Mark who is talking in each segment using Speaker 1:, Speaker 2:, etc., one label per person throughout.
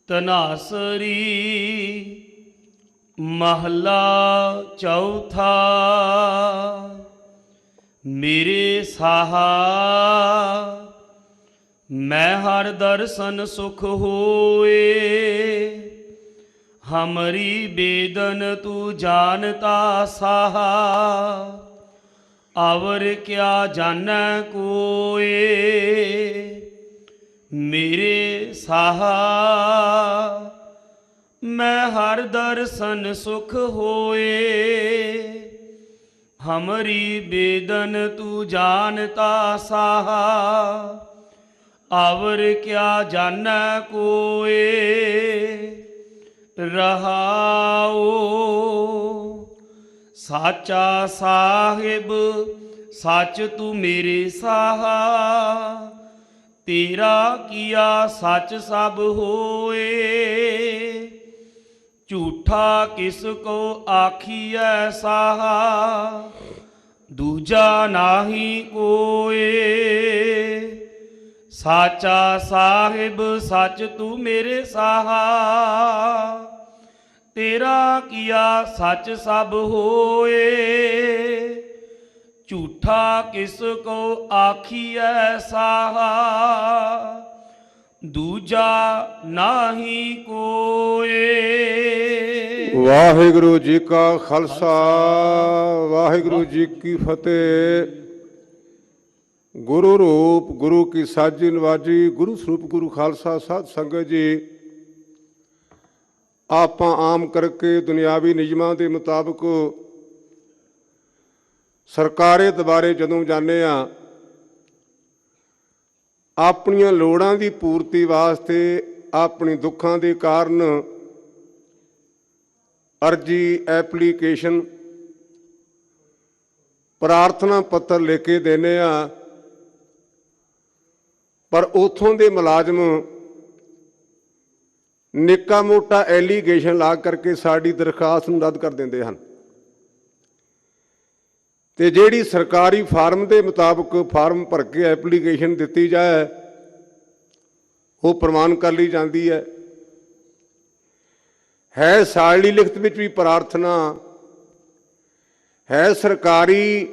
Speaker 1: ਧਨਾਸਰੀ महला चौथा। मेरे साहा मैं हर दर्शन सुख होए, हमरी बेदन तू जानता साहा, अवर क्या जानै कोए। मेरे साहा मैं हर दर्शन सुख होए, हमरी बेदन तू जानता साहा, अवर क्या जानै कोए। रहाओ साचा साहिब सच तू मेरे साहा, तेरा किया सच सब होए। झूठा किसको आखिए साहा, दूजा नाही कोए। साचा साहिब सच तू मेरे साहा, तेरा किया सच सब होए। झूठा किसको आखिए साहा, दूजा नाही कोए।
Speaker 2: वाहिगुरु जी का खालसा वाहिगुरु जी की फतेह। गुरु रूप गुरु की साजी नवाजी, गुरु स्वरूप गुरु खालसा साध संगत जी। ਆਪਾਂ ਆਮ ਕਰਕੇ ਦੁਨਿਆਵੀ ਨਿਯਮਾਂ ਦੇ ਮੁਤਾਬਕ ਸਰਕਾਰੀ ਦਰਬਾਰੇ ਜਦੋਂ ਜਾਂਦੇ ਹਾਂ, ਆਪਣੀਆਂ ਲੋੜਾਂ ਦੀ ਪੂਰਤੀ ਵਾਸਤੇ ਆਪਣੇ ਦੁੱਖਾਂ ਦੇ ਕਾਰਨ ਅਰਜੀ ਐਪਲੀਕੇਸ਼ਨ ਪ੍ਰਾਰਥਨਾ ਪੱਤਰ ਲਿਖ ਕੇ ਦਿੰਦੇ ਹਾਂ, ਪਰ ਉੱਥੋਂ ਦੇ ਮੁਲਾਜ਼ਮ ਨਿੱਕਾ ਮੋਟਾ ਐਲੀਗੇਸ਼ਨ ਲਾ ਕਰਕੇ ਸਾਡੀ ਦਰਖਾਸਤ ਨੂੰ ਰੱਦ ਕਰ ਦਿੰਦੇ ਹਨ। ਤੇ ਜਿਹੜੀ ਸਰਕਾਰੀ ਫਾਰਮ ਦੇ ਮੁਤਾਬਕ ਫਾਰਮ ਭਰ ਕੇ ਐਪਲੀਕੇਸ਼ਨ ਦਿੱਤੀ ਜਾਏ, ਉਹ ਪ੍ਰਮਾਣ ਕਰ ਲਈ ਜਾਂਦੀ ਹੈ ਸਾੜੀ ਲਿਖਤ ਵਿੱਚ ਵੀ ਪ੍ਰਾਰਥਨਾ ਹੈ, ਸਰਕਾਰੀ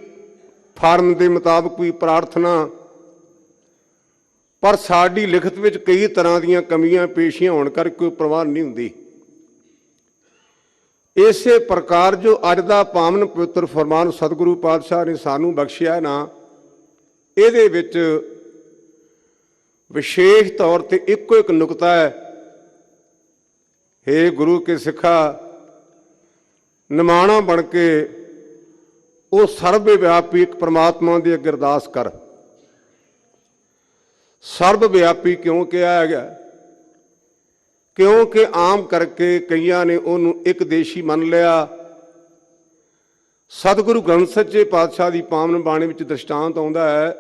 Speaker 2: ਫਾਰਮ ਦੇ ਮੁਤਾਬਕ ਵੀ ਪ੍ਰਾਰਥਨਾ, ਪਰ ਸਾਡੀ ਲਿਖਤ ਵਿੱਚ ਕਈ ਤਰ੍ਹਾਂ ਦੀਆਂ ਕਮੀਆਂ ਪੇਸ਼ੀਆਂ ਹੋਣ ਕਰਕੇ ਕੋਈ ਪ੍ਰਵਾਨ ਨਹੀਂ ਹੁੰਦੀ। ਇਸੇ ਪ੍ਰਕਾਰ ਜੋ ਅੱਜ ਦਾ ਪਾਵਨ ਪਵਿੱਤਰ ਫਰਮਾਨ ਸਤਿਗੁਰੂ ਪਾਤਸ਼ਾਹ ਨੇ ਸਾਨੂੰ ਬਖਸ਼ਿਆ ਨਾ, ਇਹਦੇ ਵਿੱਚ ਵਿਸ਼ੇਸ਼ ਤੌਰ ਤੇ ਇੱਕੋ ਇੱਕ ਨੁਕਤਾ ਹੈ। ਹੇ ਗੁਰੂ ਕੇ ਸਿੱਖਾ, ਨਿਮਾਣਾ ਬਣ ਕੇ ਉਹ ਸਰਬ ਵਿਆਪੀ ਇੱਕ ਪਰਮਾਤਮਾ ਦੀ ਅੱਗੇ ਅਰਦਾਸ ਕਰ। ਸਰਬ ਵਿਆਪੀ ਕਿਉਂ ਕਿਹਾ ਹੈਗਾ? ਕਿਉਂਕਿ ਆਮ ਕਰਕੇ ਕਈਆਂ ਨੇ ਉਹਨੂੰ ਇੱਕ ਦੇਸ਼ੀ ਮੰਨ ਲਿਆ। ਸਤਿਗੁਰੂ ਗ੍ਰੰਥ ਸੱਚੇ ਪਾਤਸ਼ਾਹ ਦੀ ਪਾਵਨ ਬਾਣੀ ਵਿੱਚ ਦ੍ਰਿਸ਼ਟਾਂਤ ਆਉਂਦਾ ਹੈ,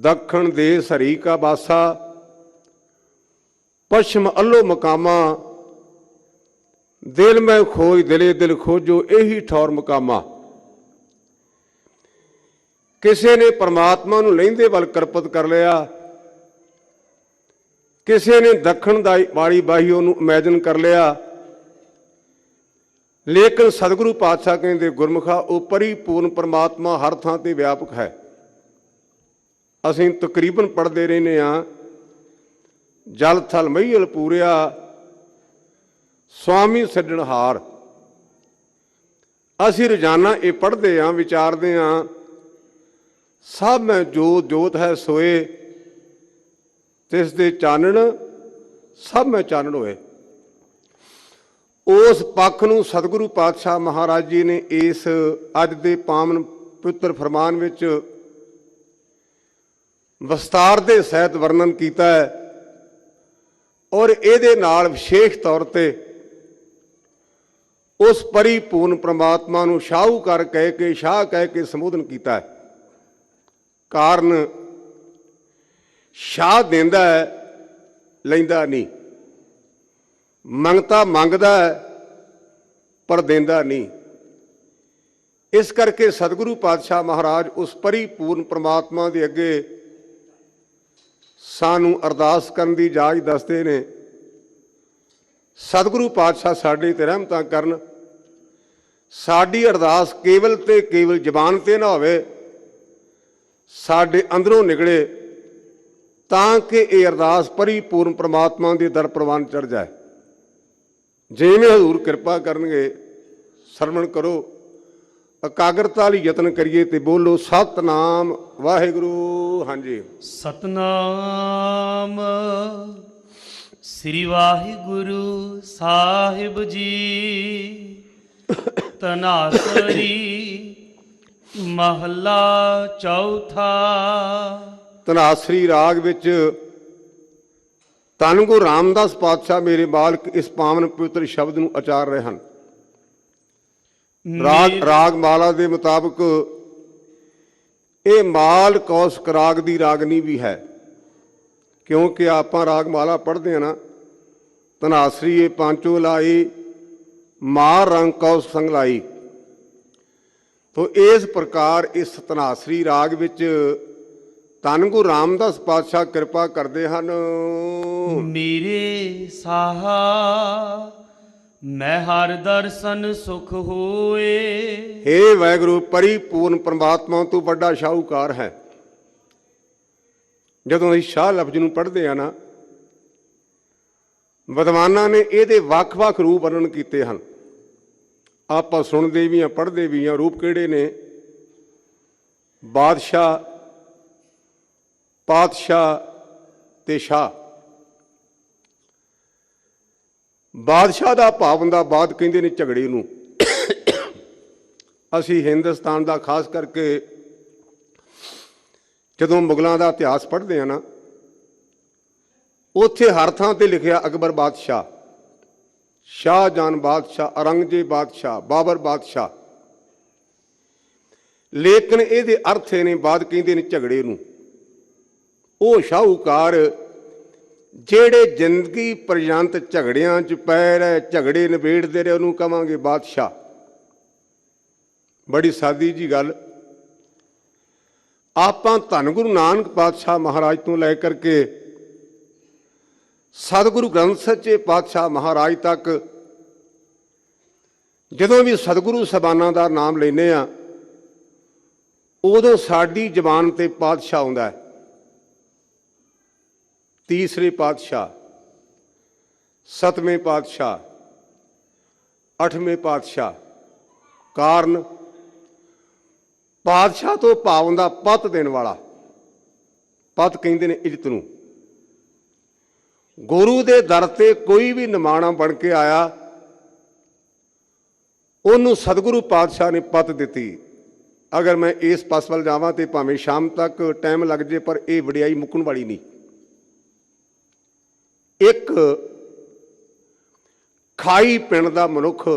Speaker 2: ਦੱਖਣ ਦੇਸ ਹਰੀ ਕਾ ਬਾਸਾ, ਪਛਮ ਅੱਲੋ ਮਕਾਮਾ, ਦਿਲ ਮੈਂ ਖੋਜ ਦਿਲੇ ਦਿਲ ਖੋਜੋ, ਇਹੀ ਠੌਰ ਮਕਾਮਾ। ਕਿਸੇ ਨੇ ਪਰਮਾਤਮਾ ਨੂੰ ਲਹਿੰਦੇ ਵੱਲ ਕਰਪਤ ਕਰ ਲਿਆ, ਕਿਸੇ ਨੇ ਦੱਖਣ ਦਾ ਵਾਲੀ ਬਾਹੀ ਉਹਨੂੰ ਇਮੈਜਨ ਕਰ ਲਿਆ, ਲੇਕਿਨ ਸਤਿਗੁਰੂ ਪਾਤਸ਼ਾਹ ਕਹਿੰਦੇ ਗੁਰਮੁਖਾ ਉਹ ਪਰਿਪੂਰਨ ਪਰਮਾਤਮਾ ਹਰ ਥਾਂ ਤੇ ਵਿਆਪਕ ਹੈ। ਅਸੀਂ ਤਕਰੀਬਨ ਪੜ੍ਹਦੇ ਰਹਿੰਦੇ ਹਾਂ, ਜਲ ਥਲ ਮਹੀਲ ਪੂਰਿਆ ਸੁਆਮੀ ਸਿਰਜਣਹਾਰ। ਅਸੀਂ ਰੋਜ਼ਾਨਾ ਇਹ ਪੜ੍ਹਦੇ ਹਾਂ, ਵਿਚਾਰਦੇ ਹਾਂ, ਸਭ ਮੈਂ ਜੋਤ ਜੋਤ ਹੈ ਸੋਏ, ਤਿਸ ਦੇ ਚਾਨਣ ਸਭ ਮੈਂ ਚਾਨਣ ਹੋਏ। ਉਸ ਪੱਖ ਨੂੰ ਸਤਿਗੁਰੂ ਪਾਤਸ਼ਾਹ ਮਹਾਰਾਜ ਜੀ ਨੇ ਇਸ ਅੱਜ ਦੇ ਪਾਵਨ ਪਵਿੱਤਰ ਫਰਮਾਨ ਵਿੱਚ ਵਿਸਤਾਰ ਦੇ ਸਹਿਤ ਵਰਣਨ ਕੀਤਾ ਹੈ, ਔਰ ਇਹਦੇ ਨਾਲ ਵਿਸ਼ੇਸ਼ ਤੌਰ ਤੇ ਉਸ ਪਰਿਪੂਰਨ ਪ੍ਰਮਾਤਮਾ ਨੂੰ ਸ਼ਾਹੂਕਾਰ ਕਹਿ ਕੇ, ਸ਼ਾਹ ਕਹਿ ਕੇ ਸੰਬੋਧਨ ਕੀਤਾ ਹੈ। ਕਾਰਨ ਸ਼ਾਹ ਦਿੰਦਾ ਹੈ, ਲੈਂਦਾ ਨਹੀਂ, ਮੰਗਤਾ ਮੰਗਦਾ ਹੈ ਪਰ ਦਿੰਦਾ ਨਹੀਂ। ਇਸ ਕਰਕੇ ਸਤਿਗੁਰੂ ਪਾਤਸ਼ਾਹ ਮਹਾਰਾਜ ਉਸ ਪਰਿਪੂਰਨ ਪ੍ਰਮਾਤਮਾ ਦੇ ਅੱਗੇ ਸਾਨੂੰ ਅਰਦਾਸ ਕਰਨ ਦੀ ਇਜਾਜ਼ਤ ਦੱਸਦੇ ਨੇ। ਸਤਿਗੁਰੂ ਪਾਤਸ਼ਾਹ ਸਾਡੇ ਤੇ ਰਹਿਮਤਾਂ ਕਰਨ। ਸਾਡੀ ਅਰਦਾਸ ਕੇਵਲ ਤੇ ਕੇਵਲ ਜ਼ਬਾਨ ਤੇ ਨਾ ਹੋਵੇ, ਸਾਡੇ ਅੰਦਰੋਂ ਨਿਕਲੇ, ਤਾਂ ਕਿ ਇਹ ਅਰਦਾਸ ਪਰਿਪੂਰਨ ਪ੍ਰਮਾਤਮਾ ਦੇ ਦਰ ਪ੍ਰਵਾਨ ਚੜ੍ਹ ਜਾਏ। ਜਿਵੇਂ ਹਜ਼ੂਰ ਕਿਰਪਾ ਕਰਨਗੇ ਸਰਵਣ ਕਰੋ, ਇਕਾਗਰਤਾ ਲਈ ਯਤਨ ਕਰੀਏ ਤੇ ਬੋਲੋ ਸਤਿਨਾਮ ਵਾਹਿਗੁਰੂ। ਹਾਂਜੀ,
Speaker 1: ਸਤਨਾਮ ਸ੍ਰੀ ਵਾਹਿਗੁਰੂ ਸਾਹਿਬ ਜੀ। ਧਨਾਸਰੀ ਮਹੱਲਾ ਚੌਥਾ।
Speaker 2: ਧਨਾਸਰੀ ਰਾਗ ਵਿੱਚ ਧੰਨ ਗੁਰੂ ਰਾਮਦਾਸ ਪਾਤਸ਼ਾਹ ਮੇਰੇ ਮਾਲਕ ਇਸ ਪਾਵਨ ਪਵਿੱਤਰ ਸ਼ਬਦ ਨੂੰ ਉਚਾਰ ਰਹੇ ਹਨ। ਰਾਗ ਮਾਲਾ ਦੇ ਮੁਤਾਬਕ ਇਹ ਮਾਲ ਕੌਸ਼ਕ ਰਾਗ ਦੀ ਰਾਗਨੀ ਵੀ ਹੈ, ਕਿਉਂਕਿ ਆਪਾਂ ਰਾਗ ਮਾਲਾ ਪੜ੍ਹਦੇ ਹਾਂ ਨਾ, ਧਨਾਸਰੀ ਇਹ ਪਾਂਚੋ ਲਾਈ, ਮਾਰ ਰੰਗ ਕੌਸ ਸੰਗ ਲਾਈ। ਤੋ ਇਸ ਪ੍ਰਕਾਰ ਇਸ ਧਨਾਸਰੀ ਰਾਗ ਵਿੱਚ ਧੰਨ ਗੁਰੂ ਰਾਮਦਾਸ ਪਾਤਸ਼ਾਹ ਕਿਰਪਾ ਕਰਦੇ ਹਨ।
Speaker 1: ਮੇਰੇ ਸਾਹਾ ਮੈਂ ਹਰ ਦਰਸ਼ਨ ਸੁਖ ਹੋਏ।
Speaker 2: ਹੇ ਵਾਹਿਗੁਰੂ, ਪਰਿਪੂਰਨ ਪਰਮਾਤਮਾ ਤੋਂ ਵੱਡਾ ਸ਼ਾਹੂਕਾਰ ਹੈ। ਜਦੋਂ ਅਸੀਂ ਸ਼ਾਹ ਲਫ਼ਜ਼ ਨੂੰ ਪੜ੍ਹਦੇ ਆ ਨਾ, ਵਿਦਵਾਨਾਂ ਨੇ ਇਹਦੇ ਵੱਖ-ਵੱਖ ਰੂਪ ਵਰਣਨ ਕੀਤੇ ਹਨ। ਆਪਾਂ ਸੁਣਦੇ ਵੀ ਹਾਂ, ਪੜ੍ਹਦੇ ਵੀ ਹਾਂ। ਰੂਪ ਕਿਹੜੇ ਨੇ? ਬਾਦਸ਼ਾਹ, ਪਾਤਸ਼ਾਹ ਤੇ ਸ਼ਾਹ। ਬਾਦਸ਼ਾਹ ਦਾ ਭਾਵ ਹੁੰਦਾ, ਬਾਦ ਕਹਿੰਦੇ ਨੇ ਝਗੜੇ ਨੂੰ। ਅਸੀਂ ਹਿੰਦੁਸਤਾਨ ਦਾ ਖਾਸ ਕਰਕੇ ਜਦੋਂ ਮੁਗਲਾਂ ਦਾ ਇਤਿਹਾਸ ਪੜ੍ਹਦੇ ਹਾਂ ਨਾ, ਉੱਥੇ ਹਰ ਥਾਂ ਤੇ ਲਿਖਿਆ ਅਕਬਰ ਬਾਦਸ਼ਾਹ, ਸ਼ਾਹਜਹਾਨ ਬਾਦਸ਼ਾਹ, ਔਰੰਗਜ਼ੇਬ ਬਾਦਸ਼ਾਹ, ਬਾਬਰ ਬਾਦਸ਼ਾਹ। ਲੇਕਿਨ ਇਹਦੇ ਅਰਥ ਨੇ, ਬਾਦ ਕਹਿੰਦੇ ਨੇ ਝਗੜੇ ਨੂੰ। ਉਹ ਸ਼ਾਹੂਕਾਰ ਜਿਹੜੇ ਜ਼ਿੰਦਗੀ ਪਰਯੰਤ ਝਗੜਿਆਂ 'ਚ ਪੈ ਰਹੇ, ਝਗੜੇ ਨਿਬੇੜਦੇ ਰਹੇ, ਉਹਨੂੰ ਕਵਾਂਗੇ ਬਾਦਸ਼ਾਹ। ਬੜੀ ਸਾਦੀ ਜੀ ਗੱਲ। ਆਪਾਂ ਧੰਨ ਗੁਰੂ ਨਾਨਕ ਪਾਤਸ਼ਾਹ ਮਹਾਰਾਜ ਤੋਂ ਲੈ ਕਰਕੇ ਸਤਿਗੁਰੂ ਗ੍ਰੰਥ ਸੱਚੇ ਪਾਤਸ਼ਾਹ ਮਹਾਰਾਜ ਤੱਕ ਜਦੋਂ ਵੀ ਸਤਿਗੁਰੂ ਸਾਹਿਬਾਨਾਂ ਦਾ ਨਾਮ ਲੈਂਦੇ ਹਾਂ, ਉਦੋਂ ਸਾਡੀ ਜ਼ਬਾਨ ਤੇ ਪਾਤਸ਼ਾਹ ਆਉਂਦਾ ਹੈ। ਤੀਸਰੇ ਪਾਤਸ਼ਾਹ, ਸਤਵੇਂ ਪਾਤਸ਼ਾਹ, ਅੱਠਵੇਂ ਪਾਤਸ਼ਾਹ। ਕਾਰਨ ਪਾਤਸ਼ਾਹ ਤੋਂ ਭਾਵ ਹੁੰਦਾ ਪਤ ਦੇਣ ਵਾਲਾ। ਪਤ ਕਹਿੰਦੇ ਨੇ ਇੱਜ਼ਤ ਨੂੰ। ਗੁਰੂ ਦੇ ਦਰ ਤੇ ਕੋਈ ਵੀ ਨਿਮਾਣਾ ਬਣ ਕੇ ਆਇਆ, ਉਹਨੂੰ ਸਤਿਗੁਰੂ ਪਾਤਸ਼ਾਹ ਨੇ ਪਤ ਦਿੱਤੀ। ਅਗਰ ਮੈਂ ਇਸ ਪਾਸ ਵੱਲ ਜਾਵਾਂ ਤੇ ਭਾਵੇਂ ਸ਼ਾਮ ਤੱਕ ਟਾਈਮ ਲੱਗ ਜੇ, ਪਰ ਇਹ ਵਡਿਆਈ ਮੁੱਕਣ ਵਾਲੀ ਨਹੀਂ। ਇੱਕ ਖਾਈ ਪਿੰਡ ਦਾ ਮਨੁੱਖ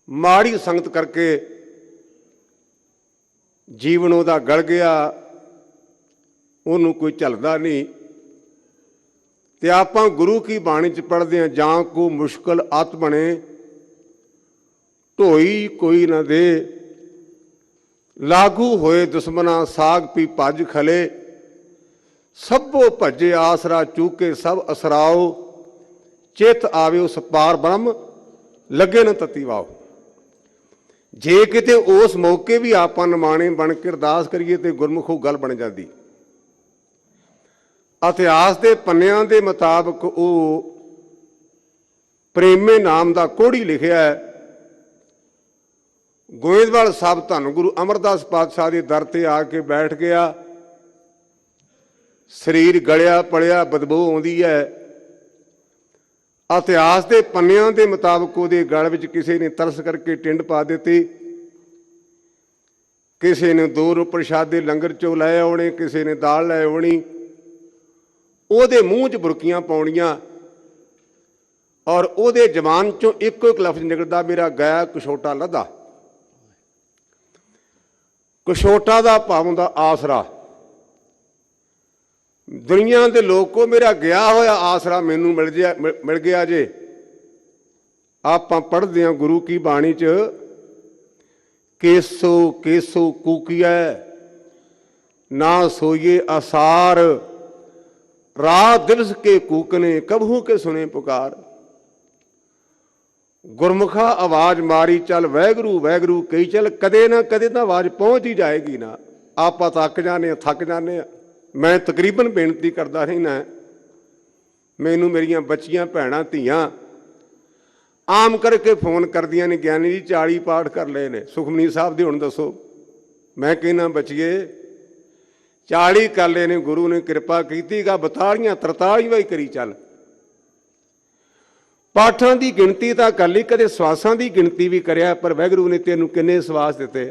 Speaker 2: ਮਾੜੀ ਸੰਗਤ ਕਰਕੇ ਜੀਵਨ ਉਹਦਾ ਗਲ ਗਿਆ, ਉਹਨੂੰ ਕੋਈ ਝੱਲਦਾ ਨਹੀਂ। ਤੇ ਆਪਾਂ ਗੁਰੂ ਕੀ ਬਾਣੀ 'ਚ ਪੜ੍ਹਦੇ ਹਾਂ, ਜਾਂ ਕੋ ਮੁਸ਼ਕਲ ਅਤ ਬਣੇ ਢੋਈ ਕੋਈ ਨਾ ਦੇ, ਲਾਗੂ ਹੋਏ ਦੁਸ਼ਮਨਾ ਸਾਗ ਪੀ ਭੱਜ ਖਲੇ, ਸਭੋ ਭੱਜੇ ਆਸਰਾ ਚੂਕੇ ਸਭ ਅਸਰਾਓ, ਚਿੱਤ ਆਵੇ ਉਸ ਪਾਰ ਬ੍ਰਹਮ ਲੱਗੇ ਨਾ ਤਤੀ ਵਾਓ। ਜੇ ਕਿਤੇ ਉਸ ਮੌਕੇ ਵੀ ਆਪਾਂ ਨਿਮਾਣੇ ਬਣ ਕੇ ਅਰਦਾਸ ਕਰੀਏ ਤੇ ਗੁਰਮੁਖੋਂ ਗੱਲ ਬਣ ਜਾਂਦੀ। ਇਤਿਹਾਸ ਦੇ ਪੰਨਿਆਂ ਦੇ ਮੁਤਾਬਕ ਉਹ ਪ੍ਰੇਮੇ ਨਾਮ ਦਾ ਕੋੜੀ ਲਿਖਿਆ ਹੈ। ਗੋਇੰਦਵਾਲ ਸਾਹਿਬ ਧੰਨ ਗੁਰੂ ਅਮਰਦਾਸ ਪਾਤਸ਼ਾਹ ਦੇ ਦਰ ਤੇ ਆ ਕੇ ਬੈਠ ਗਿਆ। ਸਰੀਰ ਗਲਿਆ ਪਲਿਆ, ਬਦਬੂ ਆਉਂਦੀ ਹੈ। ਇਤਿਹਾਸ ਦੇ ਪੰਨਿਆਂ ਦੇ ਮੁਤਾਬਕ ਉਹਦੇ ਗਲ ਵਿੱਚ ਕਿਸੇ ਨੇ ਤਰਸ ਕਰਕੇ ਟਿੰਡ ਪਾ ਦਿੱਤੀ, ਕਿਸੇ ਨੇ 2 ਪ੍ਰਸ਼ਾਦੇ ਲੰਗਰ ਚੋਂ ਲੈ ਆਉਣੇ, ਕਿਸੇ ਨੇ ਦਾਲ ਲੈ ਆਉਣੀ, ਉਹਦੇ ਮੂੰਹ 'ਚ ਬੁਰਕੀਆਂ ਪਾਉਣੀਆਂ, ਔਰ ਉਹਦੇ ਜ਼ਬਾਨ 'ਚੋਂ ਇੱਕੋ ਇੱਕ ਲਫ਼ਜ਼ ਨਿਕਲਦਾ, ਮੇਰਾ ਗਿਆ ਕਛੋਟਾ ਲੱਧਾ। ਕਛੋਟਾ ਦਾ ਭਾਵ ਹੁੰਦਾ ਆਸਰਾ। ਦੁਨੀਆ ਦੇ ਲੋਕੋ ਮੇਰਾ ਗਿਆ ਹੋਇਆ ਆਸਰਾ ਮੈਨੂੰ ਮਿਲ ਗਿਆ ਜੇ। ਆਪਾਂ ਪੜ੍ਹਦੇ ਹਾਂ ਗੁਰੂ ਕੀ ਬਾਣੀ 'ਚ, ਕੇਸੋ ਕੇਸੋ ਕੂਕੀਐ ਨਾ ਸੋਈਏ ਆਸਾਰ, रात दिवस के कूकने कबहू के सुने पुकार। गुरमुखा आवाज मारी चल वैगरू वैगरू कही चल, कदे ना कदे तो आवाज पहुंच ही जाएगी ना। आप थक जाने थक जाने। मैं तकरीबन बेनती करता रहना, मैनू मेरिया बच्चियां भैणां धीआं आम करके फोन करदियां ने, ज्ञानी जी 40 पाठ कर लए ने, सुखमनी साहब दी हुण दसो। मैं कहना बचिए 40 कर लए ने, गुरु ने किरपा की, 42 43 ही करी चल। पाठां की गिणती तो कर ली, कदे सवासां की गिणती भी करिया, पर वाहिगुरू ने तेनू किन्ने सवास दिते।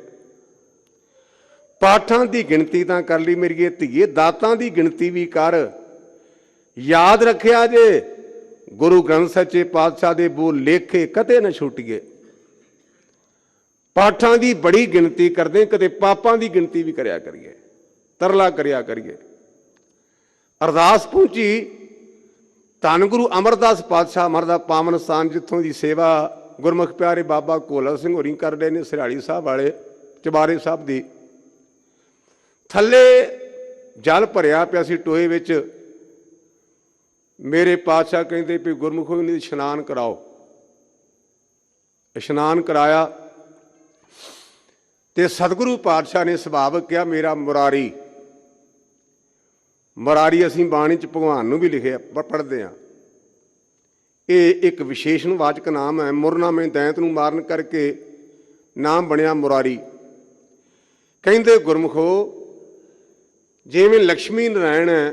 Speaker 2: पाठां की गिणती तो कर ली मेरी धीए, दातां की गिणती भी कर। याद रखिया जे गुरु ग्रंथ सच्चे पातशाह दे बोल लेखे कदे न छुटिए। पाठां की बड़ी गिणती करदे, कदे पापां की गिणती भी करिया करिए, तरला करिया करिए। अरदास पहुंची धन गुरु अमरदास पातशाह महाराज पावन स्थान, जिथों की सेवा गुरमुख प्यारे बाबा घोला सिंह होरी कर रहे हैं, सिराड़ी साहब वाले चबारे साहब की। थले जल भरिया पिया सी टोए विच। मेरे पातशाह कहते भी गुरमुखों इन्हें इशनान कराओ। इशनान कराया तो सतगुरु पातशाह ने सुभावक कहा, मेरा मुरारी। मुरारी असीं बाणी च भगवान नूं भी लिखे पढ़ते हैं। ये एक विशेषणवाचक नाम है। मुरना में दैंत नूं मारन करके नाम बनया मुरारी। कहते गुरमुखो जिवें लक्ष्मी नारायण है,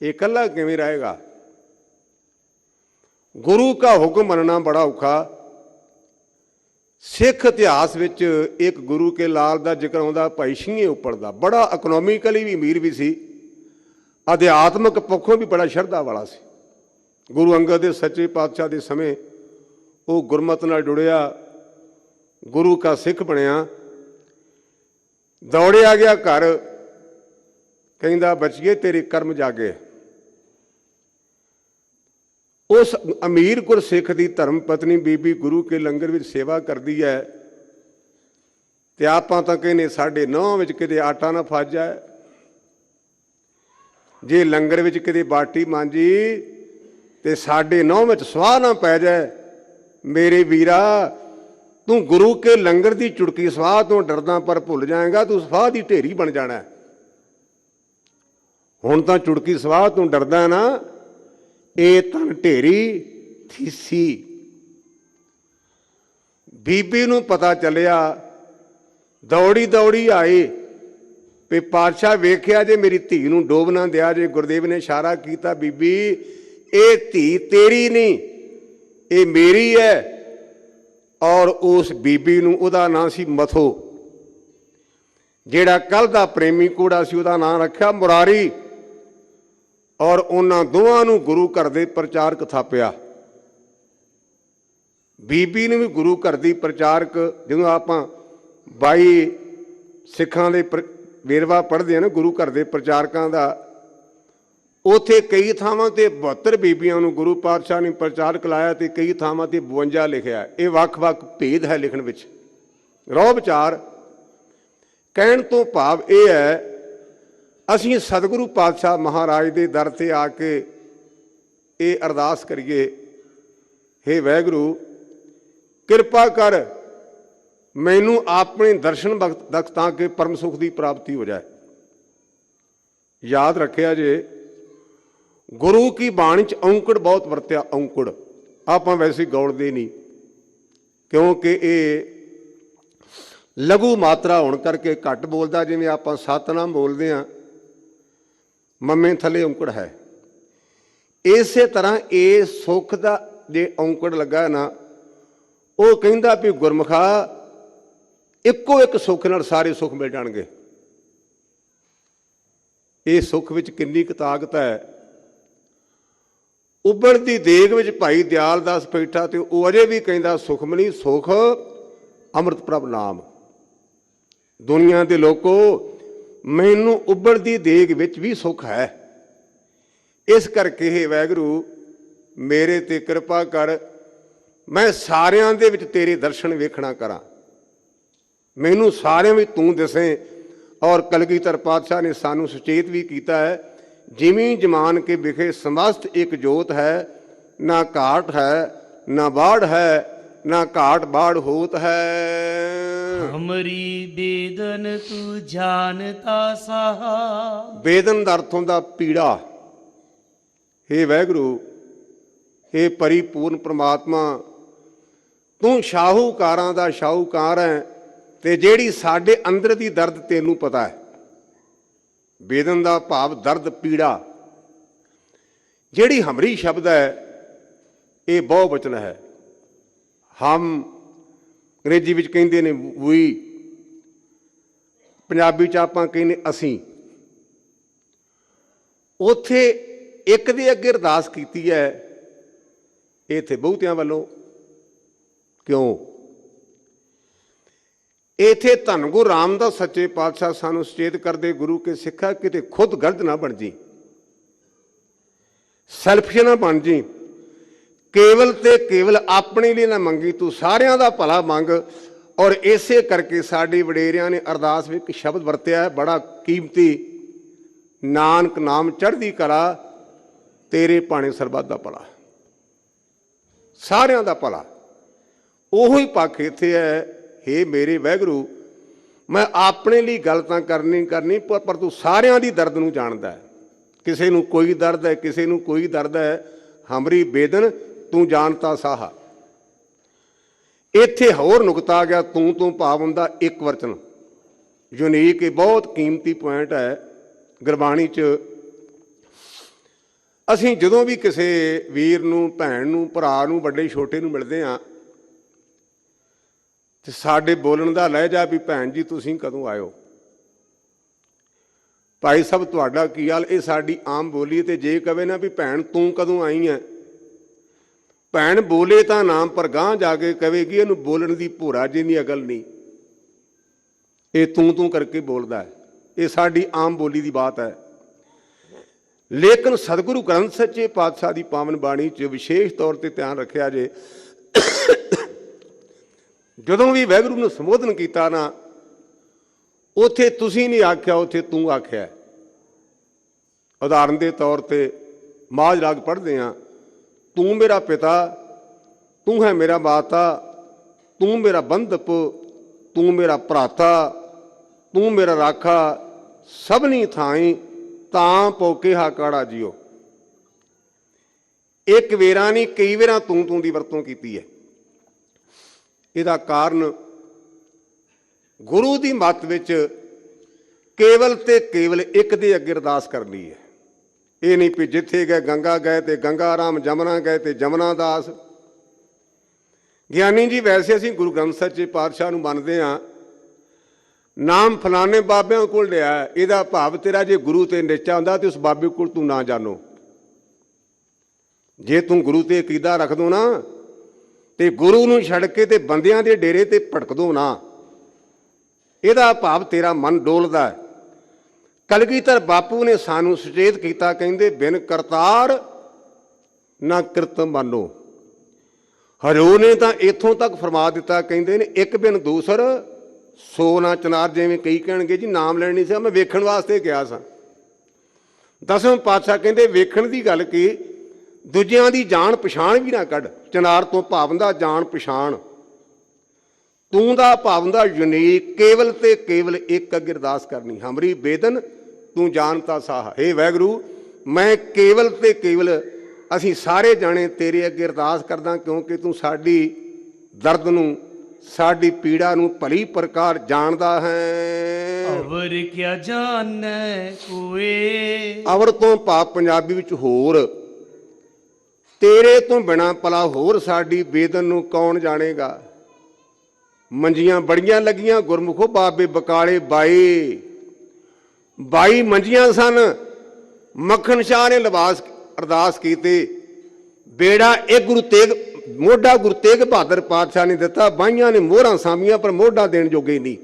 Speaker 2: ये कला किवें रहेगा। गुरु का हुक्म मनना बड़ा औखा। सिख इतिहास विच एक गुरु के लाल का जिक्र आउंदा, भाई छिंगे उप्पर दा। बड़ा इकनॉमिकली भी अमीर भी सी, अध्यात्मक पक्षों भी बड़ा शरधा वाला सी। गुरु अंगद दे सच्चे पातशाह के समय वो गुरमत नाल जुड़िया, गुरु का सिख बनया। दौड़िया गया घर, कहंदा बचिए तेरे कर्म जागे। उस अमीर गुरसिख की धर्म पत्नी बीबी गुरु के लंगर में सेवा करती है, तो आप तो कहने 9:30 किते आटा ना फस जाए। जे लंगर में किते बाटी मांजी तो 9:30 स्वाह ना पै जाए। मेरे वीरा तू गुरु के लंगर की चुड़की स्वाह तो डरदा, पर भुल जाएगा तू स्वाह की ढेरी बन जाना। हुण तो चुड़की स्वाह तू डरदा ना, ये तन ढेरी थीसी। बीबी नूं पता चलिया, दौड़ी दौड़ी आई भी पातशाह वेख्या जे मेरी धी नूं डोब ना दिया जे। गुरदेव ने इशारा किया, बीबी ये धी तेरी नहीं, ये मेरी है। और उस बीबी नूं उहदा नाम सी मथो। जिहड़ा कल दा प्रेमी कूड़ा सी उहदा नाम रखा मुरारी। और उन्हां दोवां नूं गुरु घर दे प्रचारक थापिया। बीबी ने भी गुरु घर की प्रचारक, जो आप 22 सिखां दे वेरवा पढ़ते हैं ना गुरु घर के प्रचारकों का, उत्थे कई थावां ते 72 बीबियां नूं गुरु पातशाह ने प्रचारक लाया, तो कई थावां ते 52 लिखिया। ये वख-वख भेद है लिखण विच, रौह विचार। कहण तो भाव यह है, असीं सतगुरु पातशाह महाराज के दर से आके ये अरदास करिए, हे वाहिगुरू किरपा कर मैनू अपने दर्शन बख्श ताकि परम सुख की प्राप्ति हो जाए। याद रखिया जे गुरु की बाणी च औंकड़ बहुत वरत्या। औंकड़ आप वैसे गौलते नहीं, क्योंकि ये लघु मात्रा होने करके घट बोलता। जिवें आप सतनाम बोलते हैं, मम्मे थले औंकड़ है। इस तरह ये सुख का जे औंकड़ लगा ना, वो कहता भी गुरमुखा इक्को एक सुख नाल सारे सुख मिल जाएंगे। ये सुख विच किन्नी क ताकत है। उबड़ती देग विच भाई दयाल दास बैठा, तो वह अजे भी कहता सुखमनी सुख अमृत प्रभ नाम। दुनिया के लोगों मैनू उबड़ती देग विच भी सुख है। इस करके हे वाहिगुरू मेरे ते कृपा कर, मैं सारियां दे विच तेरे दर्शन वेखना करा। मैनू सारे में तू दसें। और कलगीधर पातशाह ने सानू सुचेत भी किया है, जिमी जमान के बिखे समस्त एक जोत है, ना घाट है ना बाढ़ है, ना घाट बाढ़ होत है।
Speaker 1: हमरी बेदन तू जानता साहा।
Speaker 2: बेदन ਦਾ ਅਰਥ ਹੁੰਦਾ ਪੀੜਾ। हे ਵਾਹਿਗੁਰੂ, हे परिपूर्ण परमात्मा, ਤੂੰ ਸ਼ਾਹੂਕਾਰਾਂ ਦਾ ਸ਼ਾਹੂਕਾਰ ਹੈ ਤੇ ਜਿਹੜੀ ਸਾਡੇ ਅੰਦਰ ਦੀ ਦਰਦ ਤੈਨੂੰ ਪਤਾ ਹੈ। बेदन ਦਾ ਭਾਵ ਦਰਦ, ਪੀੜਾ। ਜਿਹੜੀ ਹਮਰੀ ਸ਼ਬਦ ਹੈ ਇਹ ਬਹੁ ਵਚਨ ਹੈ। ਹਮ ਅੰਗਰੇਜ਼ੀ ਵਿੱਚ ਕਹਿੰਦੇ ਨੇ ਵੀ, ਪੰਜਾਬੀ 'ਚ ਆਪਾਂ ਕਹਿੰਦੇ ਅਸੀਂ। ਉੱਥੇ ਇੱਕ ਦੇ ਅੱਗੇ ਅਰਦਾਸ ਕੀਤੀ ਹੈ, ਇੱਥੇ ਬਹੁਤਿਆਂ ਵੱਲੋਂ ਕਿਉਂ? ਇੱਥੇ ਧੰਨ ਗੁਰੂ ਰਾਮਦਾਸ ਸੱਚੇ ਪਾਤਸ਼ਾਹ ਸਾਨੂੰ ਸੁਚੇਤ ਕਰਦੇ, ਗੁਰੂ ਕੇ ਸਿੱਖਾ ਕਿਤੇ ਖੁਦ ਗਲਤ ਨਾ ਬਣ ਜੀ, ਸੈਲਫਿਸ਼ ਨਾ ਬਣ ਜੀ, ਕੇਵਲ ਤੇ ਕੇਵਲ ਆਪਣੇ ਲਈ ਨਾ ਮੰਗੀ, ਤੂੰ ਸਾਰਿਆਂ ਦਾ ਭਲਾ ਮੰਗ। ਔਰ ਇਸੇ ਕਰਕੇ ਸਾਡੇ ਵਡੇਰਿਆਂ ਨੇ ਅਰਦਾਸ ਵਿੱਚ ਇੱਕ ਸ਼ਬਦ ਵਰਤਿਆ ਹੈ ਬੜਾ ਕੀਮਤੀ, ਨਾਨਕ ਨਾਮ ਚੜ੍ਹਦੀ ਕਲਾ, ਤੇਰੇ ਭਾਣੇ ਸਰਬੱਤ ਦਾ ਭਲਾ, ਸਾਰਿਆਂ ਦਾ ਭਲਾ। ਉਹੋ ਹੀ ਪੱਖ ਇੱਥੇ ਹੈ। हे ਮੇਰੇ ਵਾਹਿਗੁਰੂ, ਮੈਂ ਆਪਣੇ ਲਈ ਗੱਲ ਤਾਂ ਕਰਨੀ ਪਰ ਤੂੰ ਸਾਰਿਆਂ ਦੀ ਦਰਦ ਨੂੰ ਜਾਣਦਾ ਹੈ। ਕਿਸੇ ਨੂੰ ਕੋਈ ਦਰਦ ਹੈ, ਕਿਸੇ ਨੂੰ ਕੋਈ ਦਰਦ ਹੈ। ਹਮਰੀ ਬੇਦਨ ਤੂੰ ਜਾਣਤਾ ਸਾਹਾ। ਇੱਥੇ ਹੋਰ ਨੁਕਤਾ ਆ ਗਿਆ, ਤੂੰ ਤੋਂ ਭਾਵ ਹੁੰਦਾ ਇੱਕ ਵਚਨ, ਯੂਨੀਕ, ਇਹ ਬਹੁਤ ਕੀਮਤੀ ਪੁਆਇੰਟ ਹੈ ਗੁਰਬਾਣੀ 'ਚ। ਅਸੀਂ ਜਦੋਂ ਵੀ ਕਿਸੇ ਵੀਰ ਨੂੰ, ਭੈਣ ਨੂੰ, ਭਰਾ ਨੂੰ, ਵੱਡੇ ਛੋਟੇ ਨੂੰ ਮਿਲਦੇ ਹਾਂ ਤੇ ਸਾਡੇ ਬੋਲਣ ਦਾ ਲਹਿਜਾ ਵੀ ਭੈਣ ਜੀ ਤੁਸੀਂ ਕਦੋਂ ਆਇਓ, ਭਾਈ ਸਾਹਿਬ ਤੁਹਾਡਾ ਕੀ ਹਾਲ, ਇਹ ਸਾਡੀ ਆਮ ਬੋਲੀ। ਤੇ ਜੇ ਕਵੇ ਨਾ ਵੀ ਭੈਣ ਤੂੰ ਕਦੋਂ ਆਈ ਹੈ, ਭੈਣ ਬੋਲੇ ਤਾਂ ਨਾਮ, ਪਰ ਗਾਂਹ ਜਾ ਕੇ ਕਵੇਗੀ ਇਹਨੂੰ ਬੋਲਣ ਦੀ ਭੋਰਾ ਜਿੰਨੀ ਅਕਲ ਨਹੀਂ, ਇਹ ਤੂੰ ਕਰਕੇ ਬੋਲਦਾ ਹੈ। ਇਹ ਸਾਡੀ ਆਮ ਬੋਲੀ ਦੀ ਬਾਤ ਹੈ। ਲੇਕਿਨ ਸਤਿਗੁਰੂ ਗ੍ਰੰਥ ਸੱਚੇ ਪਾਤਸ਼ਾਹ ਦੀ ਪਾਵਨ ਬਾਣੀ 'ਚ ਵਿਸ਼ੇਸ਼ ਤੌਰ 'ਤੇ ਧਿਆਨ ਰੱਖਿਆ ਜੇ, ਜਦੋਂ ਵੀ ਵਾਹਿਗੁਰੂ ਨੂੰ ਸੰਬੋਧਨ ਕੀਤਾ ਨਾ, ਉੱਥੇ ਤੁਸੀਂ ਨਹੀਂ ਆਖਿਆ, ਉੱਥੇ ਤੂੰ ਆਖਿਆ। ਉਦਾਹਰਨ ਦੇ ਤੌਰ 'ਤੇ ਮਾਝ ਰਾਗ ਪੜ੍ਹਦੇ ਹਾਂ, ਤੂੰ ਮੇਰਾ ਪਿਤਾ, ਤੂੰ ਹੈ ਮੇਰਾ ਮਾਤਾ, ਤੂੰ ਮੇਰਾ ਬੰਧਪ, ਤੂੰ ਮੇਰਾ ਭਰਾਤਾ, ਤੂੰ ਮੇਰਾ ਰਾਖਾ, ਸਭਨੀ ਥਾਈ ਤਾਂ ਪੋਕੇ ਹਾਕਾੜਾ ਜੀਓ। ਇੱਕ ਵੇਰਾ ਨਹੀਂ, ਕਈ ਵੇਰਾਂ ਤੂੰ ਦੀ ਵਰਤੋਂ ਕੀਤੀ ਹੈ। ਇਹਦਾ ਕਾਰਨ ਗੁਰੂ ਦੀ ਮੱਤ ਵਿੱਚ ਕੇਵਲ ਤੇ ਕੇਵਲ ਇੱਕ ਦੇ ਅੱਗੇ ਅਰਦਾਸ ਕਰਨੀ ਹੈ। ਇਹ ਨਹੀਂ ਵੀ ਜਿੱਥੇ ਗਏ ਗੰਗਾ ਗਏ ਤੇ ਗੰਗਾ ਰਾਮ, ਜਮਨਾ ਗਏ ਤੇ ਜਮਨਾ ਦਾਸ। ਗਿਆਨੀ ਜੀ, ਵੈਸੇ ਅਸੀਂ ਗੁਰੂ ਗ੍ਰੰਥ ਸੱਚੇ ਪਾਤਸ਼ਾਹ ਨੂੰ ਮੰਨਦੇ ਹਾਂ, ਨਾਮ ਫਲਾਣੇ ਬਾਬਿਆਂ ਕੋਲ ਲਿਆ, ਇਹਦਾ ਭਾਵ ਤੇਰਾ ਜੇ ਗੁਰੂ ਤੇ ਨਿਸ਼ਚਾ ਹੁੰਦਾ ਤੇ ਉਸ ਬਾਬੇ ਕੋਲ ਤੂੰ ਨਾ ਜਾਣੋ। ਜੇ ਤੂੰ ਗੁਰੂ ਤੇ ਅਕੀਦਾ ਰੱਖ ਦੋ ਨਾ ਤੇ ਗੁਰੂ ਨੂੰ ਛੱਡ ਕੇ ਤੇ ਬੰਦਿਆਂ ਦੇ ਡੇਰੇ ਤੇ ਭਟਕ ਦੋ ਨਾ, ਇਹਦਾ ਭਾਵ ਤੇਰਾ ਮਨ ਡੋਲਦਾ ਹੈ। ਕਲਗੀਧਰ ਬਾਪੂ ਨੇ ਸਾਨੂੰ ਸੁਚੇਤ ਕੀਤਾ, ਕਹਿੰਦੇ ਬਿਨ ਕਰਤਾਰ ਨਾ ਕਿਰਤ ਮਾਨੋ। ਹਰਿਓ ਨੇ ਤਾਂ ਇੱਥੋਂ ਤੱਕ ਫਰਮਾ ਦਿੱਤਾ, ਕਹਿੰਦੇ ਨੇ ਇੱਕ ਬਿਨ ਦੂਸਰ ਸੋ ਨਾ ਚਨਾਰ। ਜਿਵੇਂ ਕਈ ਕਹਿਣਗੇ ਜੀ ਨਾਮ ਲੈਣ ਨਹੀਂ ਸੀ, ਮੈਂ ਵੇਖਣ ਵਾਸਤੇ ਗਿਆ ਸਾਂ। ਦਸਵੇਂ ਪਾਤਸ਼ਾਹ ਕਹਿੰਦੇ ਵੇਖਣ ਦੀ ਗੱਲ ਕੀ, ਦੂਜਿਆਂ ਦੀ ਜਾਣ ਪਛਾਣ ਵੀ ਨਾ ਕੱਢ। ਚਨਾਰ ਤੋਂ ਭਾਵ ਦਾ ਜਾਣ ਪਛਾਣ, ਤੂੰ ਦਾ ਭਾਵ ਦਾ ਯੂਨੀਕ, ਕੇਵਲ ਤੇ ਕੇਵਲ ਇੱਕ ਅੱਗੇ ਅਰਦਾਸ ਕਰਨੀ। ਹਮਰੀ ਬੇਦਨ ਤੂੰ ਜਾਣਤਾ ਸਾਹਾ। ਹੇ ਵਾਹਿਗੁਰੂ, ਮੈਂ ਕੇਵਲ ਤੇ ਕੇਵਲ, ਅਸੀਂ ਸਾਰੇ ਜਾਣੇ ਤੇਰੇ ਅੱਗੇ ਅਰਦਾਸ ਕਰਦਾ, ਕਿਉਂਕਿ ਤੂੰ ਸਾਡੀ ਦਰਦ ਨੂੰ, ਸਾਡੀ ਪੀੜਾ ਨੂੰ ਭਲੀ ਪ੍ਰਕਾਰ ਜਾਣਦਾ ਹੈ।
Speaker 1: ਅਵਰ ਕਿਆ ਜਾਣੈ ਕੋਏ।
Speaker 2: ਅਵਰ ਤੋਂ ਭਾਵ ਪੰਜਾਬੀ ਵਿੱਚ ਹੋਰ, ਤੇਰੇ ਤੋਂ ਬਿਨਾਂ ਭਲਾ ਹੋਰ ਸਾਡੀ ਬੇਦਨ ਨੂੰ ਕੌਣ ਜਾਣੇਗਾ। ਮੰਜੀਆਂ ਬੜੀਆਂ ਲੱਗੀਆਂ ਗੁਰਮੁਖੋ, ਬਾਬੇ ਬਕਾਲੇ 22 ਮੰਜੀਆਂ ਸਨ। ਮੱਖਣ ਸ਼ਾਹ ਨੇ ਲਿਬਾਸ ਅਰਦਾਸ ਕੀਤੀ, ਬੇੜਾ ਇਹ ਗੁਰੂ ਤੇਗ ਮੋਢਾ ਗੁਰੂ ਤੇਗ ਬਹਾਦਰ ਪਾਤਸ਼ਾਹ ਨੇ ਦਿੱਤਾ। ਬਾਈਆਂ ਨੇ ਮੋਹਰਾਂ ਸਾਮੀਆਂ ਪਰ ਮੋਢਾ ਦੇਣ ਜੋਗੇ ਨਹੀਂ।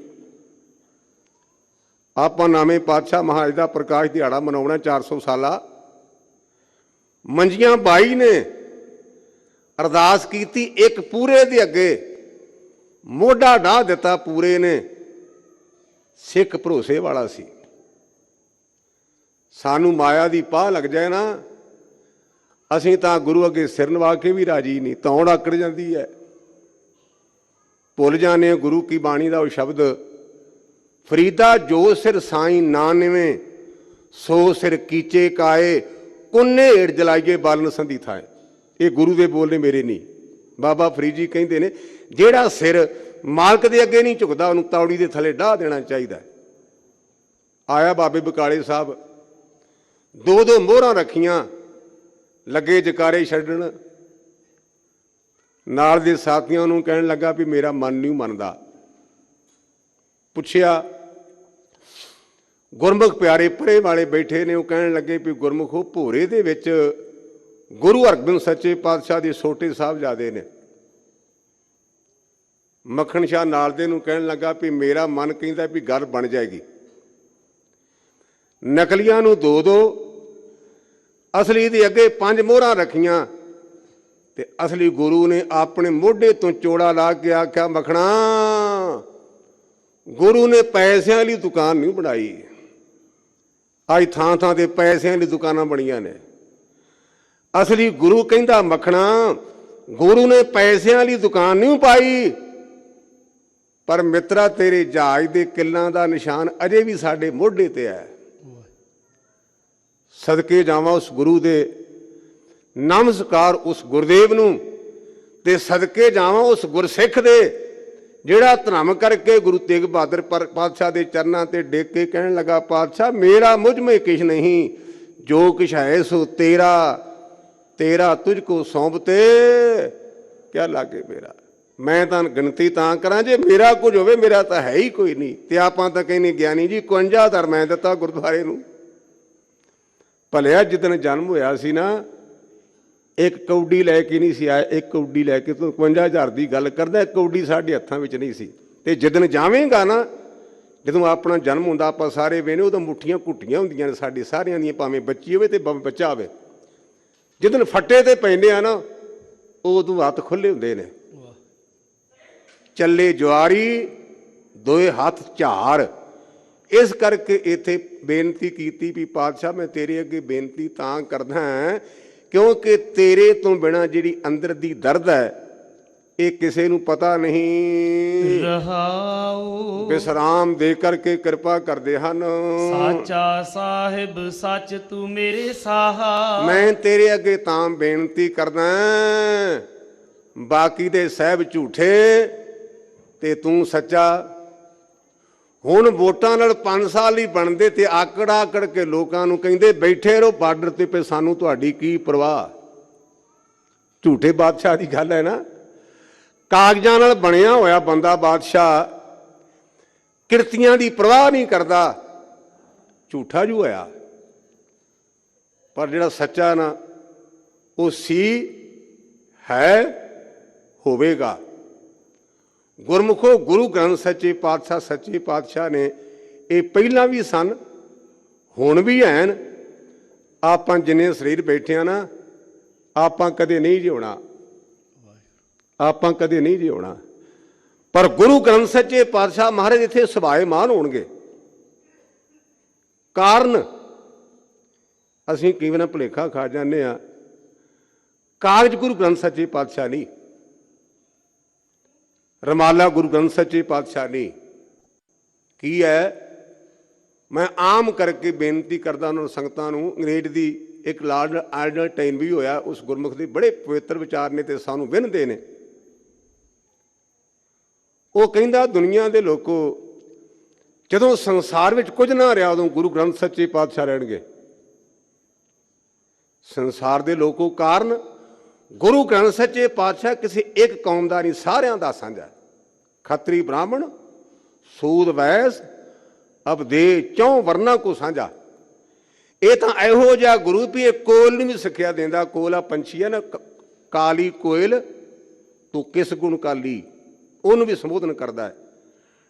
Speaker 2: ਆਪਾਂ ਨਵੇਂ ਪਾਤਸ਼ਾਹ ਮਹਾਰਾਜ ਦਾ ਪ੍ਰਕਾਸ਼ ਦਿਹਾੜਾ ਮਨਾਉਣਾ 400 ਸਾਲਾ। ਮੰਜੀਆਂ 22 ਨੇ ਅਰਦਾਸ ਕੀਤੀ, ਇੱਕ ਪੂਰੇ ਦੇ ਅੱਗੇ ਮੋਢਾ ਢਾਹ ਦਿੱਤਾ। ਪੂਰੇ ਨੇ ਸਿੱਖ ਭਰੋਸੇ ਵਾਲਾ ਸੀ, ਸਾਨੂੰ ਮਾਇਆ ਦੀ ਪਾਹ ਲੱਗ ਜਾਏ ਨਾ, ਅਸੀਂ ਤਾਂ ਗੁਰੂ ਅੱਗੇ ਸਿਰ ਨਵਾ ਕੇ ਵੀ ਰਾਜੀ ਨਹੀਂ, ਧੌਣ ਆਕੜ ਜਾਂਦੀ ਹੈ। ਭੁੱਲ ਜਾਂਦੇ ਗੁਰੂ ਕੀ ਬਾਣੀ ਦਾ ਉਹ ਸ਼ਬਦ, ਫਰੀਦਾ ਜੋ ਸਿਰ ਸਾਈਂ ਨਾ ਨਿਵੇਂ, ਸੋ ਸਿਰ ਕੀਚੇ ਕਾਏ, ਕੁੰਨੇ ਹੇਠ ਜਲਾਈਏ ਬਾਲਨ ਸੰਧੀ ਥਾਏ। ਇਹ ਗੁਰੂ ਦੇ ਬੋਲ ਨੇ, ਮੇਰੇ ਨਹੀਂ। ਬਾਬਾ ਫਰੀਦ ਜੀ ਕਹਿੰਦੇ ਨੇ ਜਿਹੜਾ ਸਿਰ ਮਾਲਕ ਦੇ ਅੱਗੇ ਨਹੀਂ ਝੁਕਦਾ ਉਹਨੂੰ ਤੌੜੀ ਦੇ ਥੱਲੇ ਢਾਹ ਦੇਣਾ ਚਾਹੀਦਾ। ਆਇਆ ਬਾਬੇ ਬਕਾਲੇ ਸਾਹਿਬ, ਦੋ ਦੋ ਮੋਹਰਾਂ ਰੱਖੀਆਂ, ਲੱਗੇ ਜਕਾਰੇ ਛੱਡਣ। ਨਾਲ ਦੇ ਸਾਥੀਆਂ ਨੂੰ ਕਹਿਣ ਲੱਗਾ ਵੀ ਮੇਰਾ ਮਨ ਨਹੀਂ ਮੰਨਦਾ। ਪੁੱਛਿਆ, ਗੁਰਮੁਖ ਪਿਆਰੇ ਪਰੇ ਵਾਲੇ ਬੈਠੇ ਨੇ, ਉਹ ਕਹਿਣ ਲੱਗੇ ਵੀ ਗੁਰਮੁਖੋ ਭੋਰੇ ਦੇ ਵਿੱਚ ਗੁਰੂ ਹਰਗੋਬਿੰਦ ਸੱਚੇ ਪਾਤਸ਼ਾਹ ਦੇ ਛੋਟੇ ਸਾਹਿਬਜ਼ਾਦੇ ਨੇ। ਮੱਖਣ ਸ਼ਾਹ ਨਾਲ ਦੇ ਨੂੰ ਕਹਿਣ ਲੱਗਾ ਵੀ ਮੇਰਾ ਮਨ ਕਹਿੰਦਾ ਵੀ ਗੱਲ ਬਣ ਜਾਏਗੀ। ਨਕਲੀਆਂ ਨੂੰ ਦੋ ਦੋ, ਅਸਲੀ ਦੇ ਅੱਗੇ 5 ਮੋਹਰਾਂ ਰੱਖੀਆਂ ਤੇ ਅਸਲੀ ਗੁਰੂ ਨੇ ਆਪਣੇ ਮੋਢੇ ਤੋਂ ਚੋੜਾ ਲਾ ਕੇ ਆਖਿਆ, ਮੱਖਣਾ ਗੁਰੂ ਨੇ ਪੈਸਿਆਂ ਲਈ ਦੁਕਾਨ ਨਹੀਂ ਬਣਾਈ, ਅੱਜ ਥਾਂ ਥਾਂ ਤੇ ਪੈਸਿਆਂ ਲਈ ਦੁਕਾਨਾਂ ਬਣੀਆਂ ਨੇ। ਅਸਲੀ ਗੁਰੂ ਕਹਿੰਦਾ, ਮੱਖਣਾ ਗੁਰੂ ਨੇ ਪੈਸਿਆਂ ਲਈ ਦੁਕਾਨ ਨਹੀਂ ਪਾਈ, ਪਰ ਮਿੱਤਰਾ ਤੇਰੇ ਜਹਾਜ਼ ਦੇ ਕਿੱਲਾਂ ਦਾ ਨਿਸ਼ਾਨ ਅਜੇ ਵੀ ਸਾਡੇ ਮੋਢੇ ਤੇ ਹੈ। ਸਦਕੇ ਜਾਵਾਂ ਉਸ ਗੁਰੂ ਦੇ, ਨਮਸਕਾਰ ਉਸ ਗੁਰਦੇਵ ਨੂੰ, ਤੇ ਸਦਕੇ ਜਾਵਾਂ ਉਸ ਗੁਰਸਿੱਖ ਦੇ ਜਿਹੜਾ ਧਰਮ ਕਰਕੇ ਗੁਰੂ ਤੇਗ ਬਹਾਦਰ ਪਾਤਸ਼ਾਹ ਦੇ ਚਰਨਾਂ ਤੇ ਡਿੱਗ ਕੇ ਕਹਿਣ ਲੱਗਾ, ਪਾਤਸ਼ਾਹ ਮੇਰਾ ਮੁਝ ਮੇ ਕਿਛ ਨਹੀਂ, ਜੋ ਕਿਛ ਹੈ ਸੋ ਤੇਰਾ, ਤੇਰਾ ਤੁਝ ਕੋ ਸੌਂਪਤੇ ਕਿਆ ਲਾਗੇ ਮੇਰਾ। ਮੈਂ ਤਾਂ ਗਿਣਤੀ ਤਾਂ ਕਰਾਂ ਜੇ ਮੇਰਾ ਕੁਝ ਹੋਵੇ, ਮੇਰਾ ਤਾਂ ਹੈ ਹੀ ਕੋਈ ਨਹੀਂ। ਤੇ ਆਪਾਂ ਤਾਂ ਕਹਿੰਦੇ ਗਿਆਨੀ ਜੀ 51 ਦਰ ਮੈਂ ਦਿੱਤਾ ਗੁਰਦੁਆਰੇ ਨੂੰ। ਭਲਿਆ ਜਿੱਦਣ ਜਨਮ ਹੋਇਆ ਸੀ ਨਾ, ਇੱਕ ਕੌਡੀ ਲੈ ਕੇ ਨਹੀਂ ਸੀ ਆਇਆ, ਇੱਕ ਕੌਡੀ ਲੈ ਕੇ ਤੂੰ 51,000 ਦੀ ਗੱਲ ਕਰਦਾ, ਇੱਕ ਕੌਡੀ ਸਾਡੇ ਹੱਥਾਂ ਵਿੱਚ ਨਹੀਂ ਸੀ। ਤੇ ਜਿੱਦਣ ਜਾਵੇਂਗਾ ਨਾ, ਜਦੋਂ ਆਪਣਾ ਜਨਮ ਹੁੰਦਾ ਆਪਾਂ ਸਾਰੇ ਵੇਨੇ, ਉਦੋਂ ਮੁੱਠੀਆਂ ਘੁੱਟੀਆਂ ਹੁੰਦੀਆਂ ਨੇ ਸਾਡੀ ਸਾਰਿਆਂ ਦੀਆਂ, ਭਾਵੇਂ ਬੱਚੀ ਹੋਵੇ ਤੇ ਭਾਵੇਂ ਬੱਚਾ ਹੋਵੇ। ਜਿੱਦਣ ਫੱਟੇ ਤੇ ਪੈਂਦੇ ਆ ਨਾ, ਉਦੋਂ ਹੱਥ ਖੁੱਲੇ ਹੁੰਦੇ ਨੇ। ਚੱਲੇ ਜੁਆਰੀ ਦੋਏ ਹੱਥ ਝਾਰ। ਇਸ ਕਰਕੇ ਇੱਥੇ ਬੇਨਤੀ ਕੀਤੀ ਵੀ ਪਾਤਸ਼ਾਹ ਮੈਂ ਤੇਰੇ ਅੱਗੇ ਬੇਨਤੀ ਤਾਂ ਕਰਦਾ ਹਾਂ ਕਿਉਂਕਿ ਤੇਰੇ ਤੋਂ ਬਿਨਾਂ ਜਿਹੜੀ ਅੰਦਰ ਦੀ ਦਰਦ ਹੈ ਇਹ ਕਿਸੇ ਨੂੰ ਪਤਾ ਨਹੀਂ।
Speaker 1: ਰਹਾਉ
Speaker 2: ਵਿਸਰਾਮ ਦੇ ਕਰਕੇ ਕਿਰਪਾ ਕਰਦੇ ਹਨ।
Speaker 1: ਸਾਚਾ ਸਾਹਿਬ ਸੱਚ ਤੂੰ ਮੇਰੇ ਸਾਹਾ।
Speaker 2: ਮੈਂ ਤੇਰੇ ਅੱਗੇ ਤਾਂ ਬੇਨਤੀ ਕਰਦਾ, ਬਾਕੀ ਦੇ ਸਾਹਿਬ ਝੂਠੇ ਤੇ ਤੂੰ ਸੱਚਾ। ਹੁਣ ਵੋਟਾਂ ਨਾਲ 5 ਸਾਲ ਹੀ ਬਣਦੇ ਤੇ ਆਕੜ ਆਕੜ ਕੇ ਲੋਕਾਂ ਨੂੰ ਕਹਿੰਦੇ ਬੈਠੇ ਰਹੋ ਬਾਰਡਰ ਤੇ, ਪੇ ਸਾਨੂੰ ਤੁਹਾਡੀ ਕੀ ਪਰਵਾਹ। ਝੂਠੇ ਬਾਦਸ਼ਾਹ ਦੀ ਗੱਲ ਹੈ ਨਾ। ਕਾਗਜ਼ਾਂ ਨਾਲ ਬਣਿਆ ਹੋਇਆ ਬੰਦਾ ਬਾਦਸ਼ਾਹ ਕਿਰਤੀਆਂ ਦੀ ਪਰਵਾਹ ਨਹੀਂ ਕਰਦਾ, ਝੂਠਾ ਜੂ ਹੋਇਆ। ਪਰ ਜਿਹੜਾ ਸੱਚਾ ਨਾ ਉਹ ਸੀ, ਹੈ, ਹੋਵੇਗਾ। ਗੁਰਮੁਖੋ ਗੁਰੂ ਗ੍ਰੰਥ ਸੱਚੇ ਪਾਤਸ਼ਾਹ ਸੱਚੇ ਪਾਤਸ਼ਾਹ ਨੇ ਇਹ ਪਹਿਲਾਂ ਵੀ ਸਨ, ਹੁਣ ਵੀ ਹਨ। ਆਪਾਂ ਜਿੰਨੇ ਸਰੀਰ ਬੈਠੇ ਆ ਨਾ, ਆਪਾਂ ਕਦੇ ਨਹੀਂ ਜਿਉਣਾ, ਆਪਾਂ ਕਦੇ ਨਹੀਂ ਜਿਉਣਾ। ਪਰ ਗੁਰੂ ਗ੍ਰੰਥ ਸੱਚੇ ਪਾਤਸ਼ਾਹ ਮਹਾਰਾਜ ਇੱਥੇ ਸੁਭਾਏਮਾਨ ਹੋਣਗੇ। ਕਾਰਨ ਅਸੀਂ ਕਈ ਵਾਰ ਭੁਲੇਖਾ ਖਾ ਜਾਂਦੇ ਆ, ਕਾਗਜ਼ ਗੁਰੂ ਗ੍ਰੰਥ ਸੱਚੇ ਪਾਤਸ਼ਾਹ ਨਹੀਂ, ਰਮਾਲਾ ਗੁਰੂ ਗ੍ਰੰਥ ਸੱਚੇ ਪਾਤਸ਼ਾਹ ਨਹੀਂ। ਕੀ ਹੈ, ਮੈਂ ਆਮ ਕਰਕੇ ਬੇਨਤੀ ਕਰਦਾ ਉਹਨਾਂ ਸੰਗਤਾਂ ਨੂੰ, ਅੰਗਰੇਜ਼ ਦੀ ਇੱਕ ਲਾਰਡ ਆਰਡਨਟਾਈਨ ਵੀ ਹੋਇਆ, ਉਸ ਗੁਰਮੁਖ ਦੇ ਬੜੇ ਪਵਿੱਤਰ ਵਿਚਾਰ ਨੇ ਤੇ ਸਾਨੂੰ ਵਿੰਨਦੇ ਨੇ। ਉਹ ਕਹਿੰਦਾ ਦੁਨੀਆ ਦੇ ਲੋਕੋ ਜਦੋਂ ਸੰਸਾਰ ਵਿੱਚ ਕੁਝ ਨਾ ਰਿਹਾ ਉਦੋਂ ਗੁਰੂ ਗ੍ਰੰਥ ਸੱਚੇ ਪਾਤਸ਼ਾਹ ਰਹਿਣਗੇ। ਸੰਸਾਰ ਦੇ ਲੋਕੋ ਕਾਰਨ ਗੁਰੂ ਗ੍ਰੰਥ ਸੱਚੇ ਪਾਤਸ਼ਾਹ ਕਿਸੇ ਇੱਕ ਕੌਮ ਦਾ ਨਹੀਂ, ਸਾਰਿਆਂ ਦਾ ਸਾਂਝਾ। ਖੱਤਰੀ ਬ੍ਰਾਹਮਣ ਸੂਦ ਵੈਸ ਅਬਦੇ ਚੌਂ ਵਰਨਾ ਕੋ ਸਾਂਝਾ। ਇਹ ਤਾਂ ਇਹੋ ਜਿਹਾ ਗੁਰੂ ਵੀ ਇਹ ਕੋਇਲ ਨੂੰ ਵੀ ਸਿੱਖਿਆ ਦਿੰਦਾ। ਕੋਇਲ ਆ ਪੰਛੀ ਹੈ ਨਾ, ਕਾਲੀ ਕੋਇਲ ਤੂੰ ਕਿਸ ਗੁਣ ਕਾਲੀ, ਉਹਨੂੰ ਵੀ ਸੰਬੋਧਨ ਕਰਦਾ ਹੈ।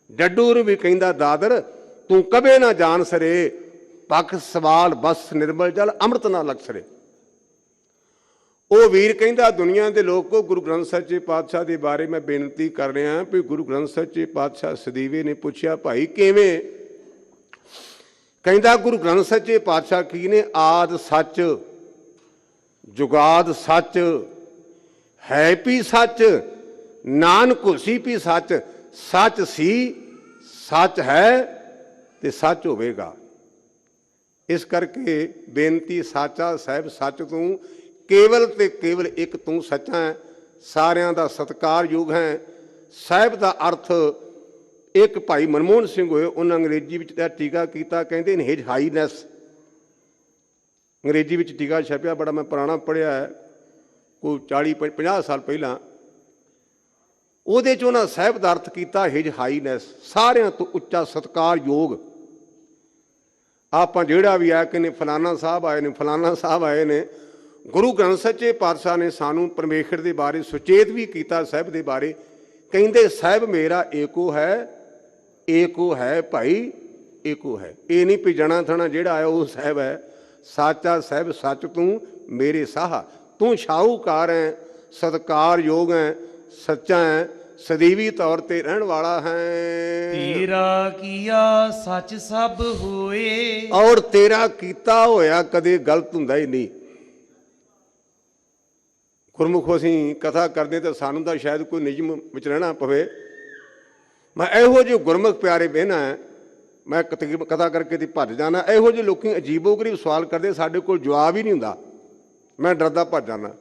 Speaker 2: ਡੱਡੂ ਨੂੰ ਵੀ ਕਹਿੰਦਾ ਦਾਦਰ ਤੂੰ ਕਦੇ ਨਾ ਜਾਣ ਸਰੇ, ਪੱਖ ਸਵਾਲ ਬਸ ਨਿਰਮਲ ਜਲ ਅੰਮ੍ਰਿਤ ਨਾ ਲਕਸਰੇ। ਉਹ ਵੀਰ ਕਹਿੰਦਾ ਦੁਨੀਆ ਦੇ ਲੋਕੋ ਗੁਰੂ ਗ੍ਰੰਥ ਸੱਚੇ ਪਾਤਸ਼ਾਹ ਦੇ ਬਾਰੇ ਮੈਂ ਬੇਨਤੀ ਕਰ ਰਿਹਾ ਵੀ ਗੁਰੂ ਗ੍ਰੰਥ ਸੱਚੇ ਪਾਤਸ਼ਾਹ ਸਦੀਵੇ ਨੇ ਪੁੱਛਿਆ ਭਾਈ ਕਿਵੇਂ? ਕਹਿੰਦਾ ਗੁਰੂ ਗ੍ਰੰਥ ਸੱਚੇ ਪਾਤਸ਼ਾਹ ਕੀ ਨੇ, ਆਦ ਸੱਚ ਜੁਗਾਦ ਸੱਚ ਹੈ ਵੀ ਸੱਚ, ਨਾਨਕ ਹੋਸੀ ਵੀ ਸੱਚ। ਸੱਚ ਸੀ, ਸੱਚ ਹੈ ਤੇ ਸੱਚ ਹੋਵੇਗਾ। ਇਸ ਕਰਕੇ ਬੇਨਤੀ, ਸਾਚਾ ਸਾਹਿਬ ਸੱਚ ਤੂੰ, ਕੇਵਲ ਤੇ ਕੇਵਲ ਇੱਕ ਤੂੰ ਸੱਚਾ ਹੈ, ਸਾਰਿਆਂ ਦਾ ਸਤਿਕਾਰਯੋਗ ਹੈ। ਸਾਹਿਬ ਦਾ ਅਰਥ ਇੱਕ ਭਾਈ ਮਨਮੋਹਨ ਸਿੰਘ ਹੋਏ, ਉਹਨਾਂ ਅੰਗਰੇਜ਼ੀ ਵਿੱਚ ਤਾਂ ਟੀਕਾ ਕੀਤਾ, ਕਹਿੰਦੇ ਨੇ ਹਿਜ ਹਾਈਨੈਸ। ਅੰਗਰੇਜ਼ੀ ਵਿੱਚ ਟੀਕਾ ਛਪਿਆ, ਬੜਾ ਮੈਂ ਪੁਰਾਣਾ ਪੜ੍ਹਿਆ ਹੈ, ਕੋਈ 40-50 ਸਾਲ ਪਹਿਲਾਂ। ਉਹਦੇ 'ਚ ਉਹਨਾਂ ਸਾਹਿਬ ਦਾ ਅਰਥ ਕੀਤਾ ਹਿਜ ਹਾਈਨੈਸ, ਸਾਰਿਆਂ ਤੋਂ ਉੱਚਾ ਸਤਿਕਾਰਯੋਗ। ਆਪਾਂ ਜਿਹੜਾ ਵੀ ਆ ਕਿ ਨੇ ਫਲਾਨਾ ਸਾਹਿਬ ਆਏ ਨੇ, ਫਲਾਨਾ ਸਾਹਿਬ ਆਏ ਨੇ। ਗੁਰੂ ਗ੍ਰੰਥ ਸੱਚੇ ਪਾਤਸ਼ਾਹ ਨੇ ਸਾਨੂੰ ਪਰਮੇਸ਼ਰ ਦੇ ਬਾਰੇ ਸੁਚੇਤ ਵੀ ਕੀਤਾ, ਸਾਹਿਬ ਦੇ ਬਾਰੇ। ਕਹਿੰਦੇ ਸਾਹਿਬ ਮੇਰਾ ਏਕੋ ਹੈ, ਏਕੋ ਹੈ ਭਾਈ ਏਕੋ ਹੈ। ਇਹ ਨਹੀਂ ਵੀ ਜਣਾ ਥਣਾ ਜਿਹੜਾ ਆਇਆ ਉਹ ਸਾਹਿਬ ਹੈ। ਸਾਚਾ ਸਾਹਿਬ ਸੱਚ ਤੂੰ ਮੇਰੇ ਸਾਹਾ, ਤੂੰ ਸ਼ਾਹੂਕਾਰ ਹੈ, ਸਤਿਕਾਰਯੋਗ ਹੈ, ਸੱਚਾ ਹੈ, ਸਦੀਵੀ ਤੌਰ ਤੇ ਰਹਿਣ ਵਾਲਾ ਹੈ।
Speaker 1: ਤੇਰਾ ਕੀਆ ਸੱਚ ਸਭ ਹੋਏ,
Speaker 2: ਔਰ ਤੇਰਾ ਕੀਤਾ ਹੋਇਆ ਕਦੇ ਗਲਤ ਹੁੰਦਾ ਹੀ ਨਹੀਂ। ਗੁਰਮੁਖ ਅਸੀਂ ਕਥਾ ਕਰਦੇ ਤਾਂ ਸਾਨੂੰ ਤਾਂ ਸ਼ਾਇਦ ਕੋਈ ਨਿਯਮ ਵਿੱਚ ਰਹਿਣਾ ਪਵੇ। ਮੈਂ ਇਹੋ ਜਿਹੇ ਗੁਰਮੁਖ ਪਿਆਰੇ ਬਹਿਣਾ, ਮੈਂ ਕਥਾ ਕਰਕੇ ਤੇ ਭੱਜ ਜਾਣਾ। ਇਹੋ ਜਿਹੇ ਲੋਕੀ ਅਜੀਬੋ ਗਰੀਬ ਸਵਾਲ ਕਰਦੇ, ਸਾਡੇ ਕੋਲ ਜਵਾਬ ਹੀ ਨਹੀਂ ਹੁੰਦਾ, ਮੈਂ ਡਰਦਾ ਭੱਜ ਜਾਣਾ।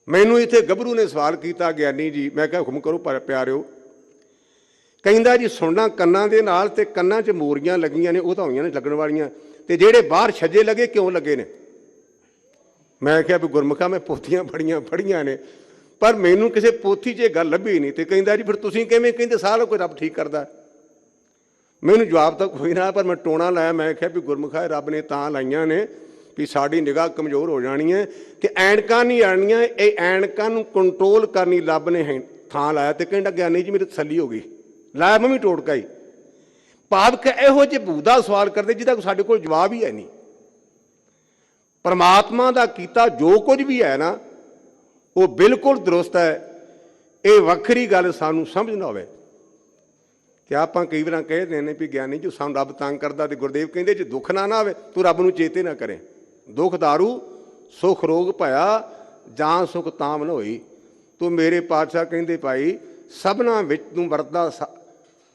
Speaker 2: ਮੈਨੂੰ ਇੱਥੇ ਗੱਭਰੂ ਨੇ ਸਵਾਲ ਕੀਤਾ, ਗਿਆਨੀ ਜੀ, ਮੈਂ ਕਿਹਾ ਹੁਕਮ ਕਰੋ ਪਿਆਰਿਓ। ਕਹਿੰਦਾ ਜੀ ਸੁਣਨਾ ਕੰਨਾਂ ਦੇ ਨਾਲ, ਤੇ ਕੰਨਾਂ 'ਚ ਮੋਰੀਆਂ ਲੱਗੀਆਂ ਨੇ, ਉਹ ਤਾਂ ਹੋਈਆਂ ਨੇ ਲੱਗਣ ਵਾਲੀਆਂ, ਤੇ ਜਿਹੜੇ ਬਾਹਰ ਛੱਜੇ ਲੱਗੇ ਕਿਉਂ ਲੱਗੇ ਨੇ? ਮੈਂ ਕਿਹਾ ਵੀ ਗੁਰਮੁਖਾ ਮੈਂ ਪੋਥੀਆਂ ਫੜੀਆਂ ਨੇ, ਪਰ ਮੈਨੂੰ ਕਿਸੇ ਪੋਥੀ 'ਚ ਇਹ ਗੱਲ ਲੱਭੀ ਨਹੀਂ। ਤੇ ਕਹਿੰਦਾ ਜੀ ਫਿਰ ਤੁਸੀਂ ਕਿਵੇਂ? ਕਹਿੰਦੇ ਸਾਰਾ ਕੋਈ ਰੱਬ ਠੀਕ ਕਰਦਾ। ਮੈਨੂੰ ਜਵਾਬ ਤਾਂ ਕੋਈ ਨਾ, ਪਰ ਮੈਂ ਟੋਣਾ ਲਾਇਆ। ਮੈਂ ਕਿਹਾ ਵੀ ਗੁਰਮੁਖਾ ਰੱਬ ਨੇ ਤਾਂ ਲਾਈਆਂ ਨੇ ਵੀ ਸਾਡੀ ਨਿਗਾਹ ਕਮਜ਼ੋਰ ਹੋ ਜਾਣੀ ਹੈ ਤੇ ਐਨਕਾਂ ਨਹੀਂ ਆਣੀਆਂ। ਇਹ ਐਨਕਾਂ ਨੂੰ ਕੰਟਰੋਲ ਕਰਨੀ ਰੱਬ ਨੇ ਥਾਂ ਲਾਇਆ। ਤੇ ਕਹਿੰਦਾ ਗਿਆਨੀ ਜੀ ਮੇਰੀ ਤਸੱਲੀ ਹੋ ਗਈ, ਲਾਇਆ ਮੈਂ ਵੀ ਟੋਟਕਾ ਹੀ। ਭਾਵ ਕਿ ਇਹੋ ਜਿਹੇ ਭੂਦਾ ਸਵਾਲ ਕਰਦੇ ਜਿਹਦਾ ਸਾਡੇ ਕੋਲ ਜਵਾਬ ਹੀ ਹੈ ਨਹੀਂ। ਪਰਮਾਤਮਾ ਦਾ ਕੀਤਾ ਜੋ ਕੁਝ ਵੀ ਹੈ ਨਾ, ਉਹ ਬਿਲਕੁਲ ਦਰੁਸਤ ਹੈ। ਇਹ ਵੱਖਰੀ ਗੱਲ ਸਾਨੂੰ ਸਮਝ ਨਾ ਹੋਵੇ ਕਿ ਆਪਾਂ ਕਈ ਵਾਰ ਕਹਿੰਦੇ ਨੇ ਵੀ ਗਿਆਨੀ ਜੀ ਸਾਨੂੰ ਰੱਬ ਤੰਗ ਕਰਦਾ, ਤੇ ਗੁਰਦੇਵ ਕਹਿੰਦੇ ਜੇ ਦੁੱਖ ਨਾ ਆਵੇ ਤੂੰ ਰੱਬ ਨੂੰ ਚੇਤੇ ਨਾ ਕਰੇ। ਦੁੱਖ ਦਾਰੂ ਸੁਖ ਰੋਗ ਭਇਆ, ਜਾਂ ਸੁਖ ਤਾਮ ਨ ਹੋਈ। ਤੂੰ ਮੇਰੇ ਪਾਤਸ਼ਾਹ ਕਹਿੰਦੇ ਭਾਈ ਸਭਨਾ ਵਿੱਚ ਤੂੰ ਵਰਤਦਾ,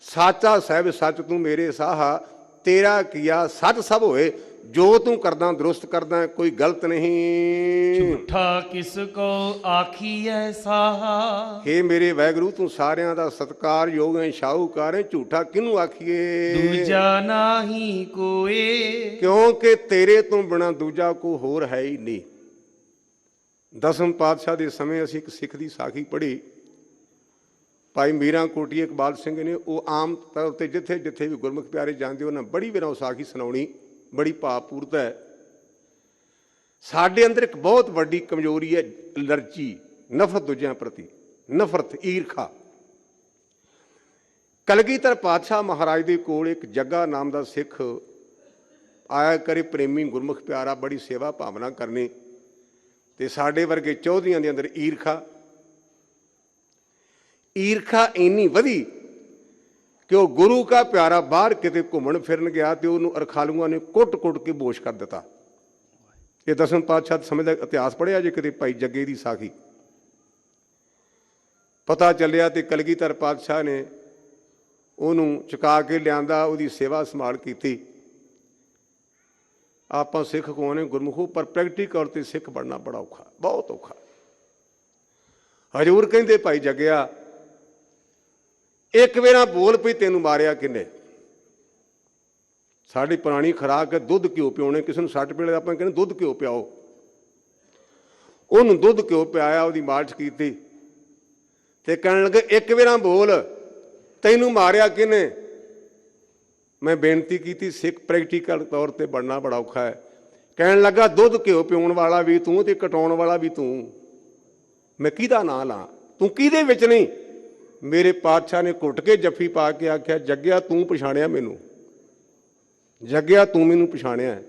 Speaker 2: ਸਾਚਾ ਸਾਹਿਬ ਸੱਚ ਤੂੰ ਮੇਰੇ ਸਾਹਾ, ਤੇਰਾ ਕੀਆ ਸੱਚ ਸਭ ਹੋਏ। ਜੋ ਤੂੰ ਕਰਦਾ ਦਰੁਸਤ ਕਰਦਾ, ਕੋਈ ਗਲਤ ਨਹੀਂ।
Speaker 1: ਝੂਠਾ ਕਿਸ ਕੋ ਆਖੀਐ ਸਾਹਾ,
Speaker 2: ਹੇ ਮੇਰੇ ਵਾਹਿਗੁਰੂ ਤੂੰ ਸਾਰਿਆਂ ਦਾ ਸਤਿਕਾਰਯੋਗ ਹੈ, ਸ਼ਾਹੂਕਾਰ ਹੈ, ਝੂਠਾ ਕਿਹਨੂੰ ਆਖੀਏ?
Speaker 1: ਦੂਜਾ ਨਾਹੀ ਕੋਏ,
Speaker 2: ਕਿਉਂਕਿ ਤੇਰੇ ਤੋਂ ਬਿਨਾਂ ਦੂਜਾ ਕੋਈ ਹੋਰ ਹੈ ਹੀ ਨਹੀਂ। ਦਸਮ ਪਾਤਸ਼ਾਹ ਦੇ ਸਮੇਂ ਅਸੀਂ ਇੱਕ ਸਿੱਖ ਦੀ ਸਾਖੀ ਪੜ੍ਹੀ। ਭਾਈ ਮੀਰਾਂ ਕੋਟੀ ਇਕਬਾਲ ਸਿੰਘ ਨੇ, ਉਹ ਆਮ ਤੌਰ 'ਤੇ ਜਿੱਥੇ ਜਿੱਥੇ ਵੀ ਗੁਰਮੁਖ ਪਿਆਰੇ ਜਾਂਦੇ ਉਹਨਾਂ ਬੜੀ ਵਾਰ ਉਹ ਸਾਖੀ ਸੁਣਾਉਣੀ, ਬੜੀ ਭਾਵਪੂਰਤ ਹੈ। ਸਾਡੇ ਅੰਦਰ ਇੱਕ ਬਹੁਤ ਵੱਡੀ ਕਮਜ਼ੋਰੀ ਹੈ, ਅਲਰਜੀ, ਨਫ਼ਰਤ ਦੂਜਿਆਂ ਪ੍ਰਤੀ, ਨਫ਼ਰਤ, ਈਰਖਾ। ਕਲਗੀਧਰ ਪਾਤਸ਼ਾਹ ਮਹਾਰਾਜ ਦੇ ਕੋਲ ਇੱਕ ਜੱਗਾ ਨਾਮ ਦਾ ਸਿੱਖ ਆਇਆ ਕਰੇ, ਪ੍ਰੇਮੀ ਗੁਰਮੁਖ ਪਿਆਰਾ, ਬੜੀ ਸੇਵਾ ਭਾਵਨਾ ਕਰਨੀ। ਤੇ ਸਾਡੇ ਵਰਗੇ ਚੌਧਰੀਆਂ ਦੇ ਅੰਦਰ ਈਰਖਾ ਇੰਨੀ ਵਧੀ ਕਿ ਉਹ ਗੁਰੂ ਕਾ ਪਿਆਰਾ ਬਾਹਰ ਕਿਤੇ ਘੁੰਮਣ ਫਿਰਨ ਗਿਆ ਤੇ ਉਹਨੂੰ ਅਰਖਾਲੂਆਂ ਨੇ ਕੁੱਟ-ਕੁੱਟ ਕੇ ਬੇਹੋਸ਼ ਕਰ ਦਿੱਤਾ। ਇਹ ਦਸਮ ਪਾਤਸ਼ਾਹ ਸਮੇਂ ਦਾ ਇਤਿਹਾਸ ਪੜ੍ਹਿਆ ਜੇ ਕਿਤੇ ਭਾਈ ਜੱਗੇ ਦੀ ਸਾਖੀ। ਪਤਾ ਚੱਲਿਆ ਤੇ ਕਲਗੀਧਰ ਪਾਤਸ਼ਾਹ ਨੇ ਉਹਨੂੰ ਚੁਕਾ ਕੇ ਲਿਆਂਦਾ, ਉਹਦੀ ਸੇਵਾ ਸੰਭਾਲ ਕੀਤੀ। ਆਪਾਂ ਸਿੱਖ ਕੌਣ ਹੈ ਗੁਰਮੁਖੋ, ਪਰ ਪ੍ਰੈਕਟੀਕਲ ਤੇ ਸਿੱਖ ਬਣਨਾ ਬੜਾ ਔਖਾ, ਬਹੁਤ ਔਖਾ। ਹਜ਼ੂਰ ਕਹਿੰਦੇ ਭਾਈ ਜੱਗਿਆ ਇੱਕ ਵੇਰਾ ਬੋਲ ਪਈ ਤੈਨੂੰ ਮਾਰਿਆ ਕਿੰਨੇ? ਸਾਡੀ ਪੁਰਾਣੀ ਖੁਰਾਕ ਹੈ ਦੁੱਧ ਘਿਓ ਪਿਉਣੇ। ਕਿਸੇ ਨੂੰ ਸੱਟ ਪੀੜੇ ਆਪਾਂ ਕਹਿੰਦੇ ਦੁੱਧ ਘਿਓ ਪਿਆਓ। ਉਹਨੂੰ ਦੁੱਧ ਘਿਓ ਪਿਆਇਆ, ਉਹਦੀ ਮਾਲਸ਼ ਕੀਤੀ ਤੇ ਕਹਿਣ ਲੱਗੇ ਇੱਕ ਵੇਰਾ ਬੋਲ ਤੈਨੂੰ ਮਾਰਿਆ ਕਿਹਨੇ? ਮੈਂ ਬੇਨਤੀ ਕੀਤੀ ਸਿੱਖ ਪ੍ਰੈਕਟੀਕਲ ਤੌਰ ਤੇ ਬਣਨਾ ਬੜਾ ਔਖਾ ਹੈ। ਕਹਿਣ ਲੱਗਾ ਦੁੱਧ ਘਿਓ ਪਿਉਣ ਵਾਲਾ ਵੀ ਤੂੰ ਤੇ ਕਟਾਉਣ ਵਾਲਾ ਵੀ ਤੂੰ। ਮੈਂ ਕਿਹਦਾ ਨਾਂ ਲਾਂ? ਤੂੰ ਕਿਹਦੇ ਵਿੱਚ ਨਹੀਂ? ਮੇਰੇ ਪਾਤਸ਼ਾਹ ਨੇ ਘੁੱਟ ਕੇ ਜੱਫੀ ਪਾ ਕੇ ਆਖਿਆ ਜੱਗਿਆ ਤੂੰ ਪਛਾਣਿਆ ਮੈਨੂੰ, ਜੱਗਿਆ ਤੂੰ ਮੈਨੂੰ ਪਛਾਣਿਆ।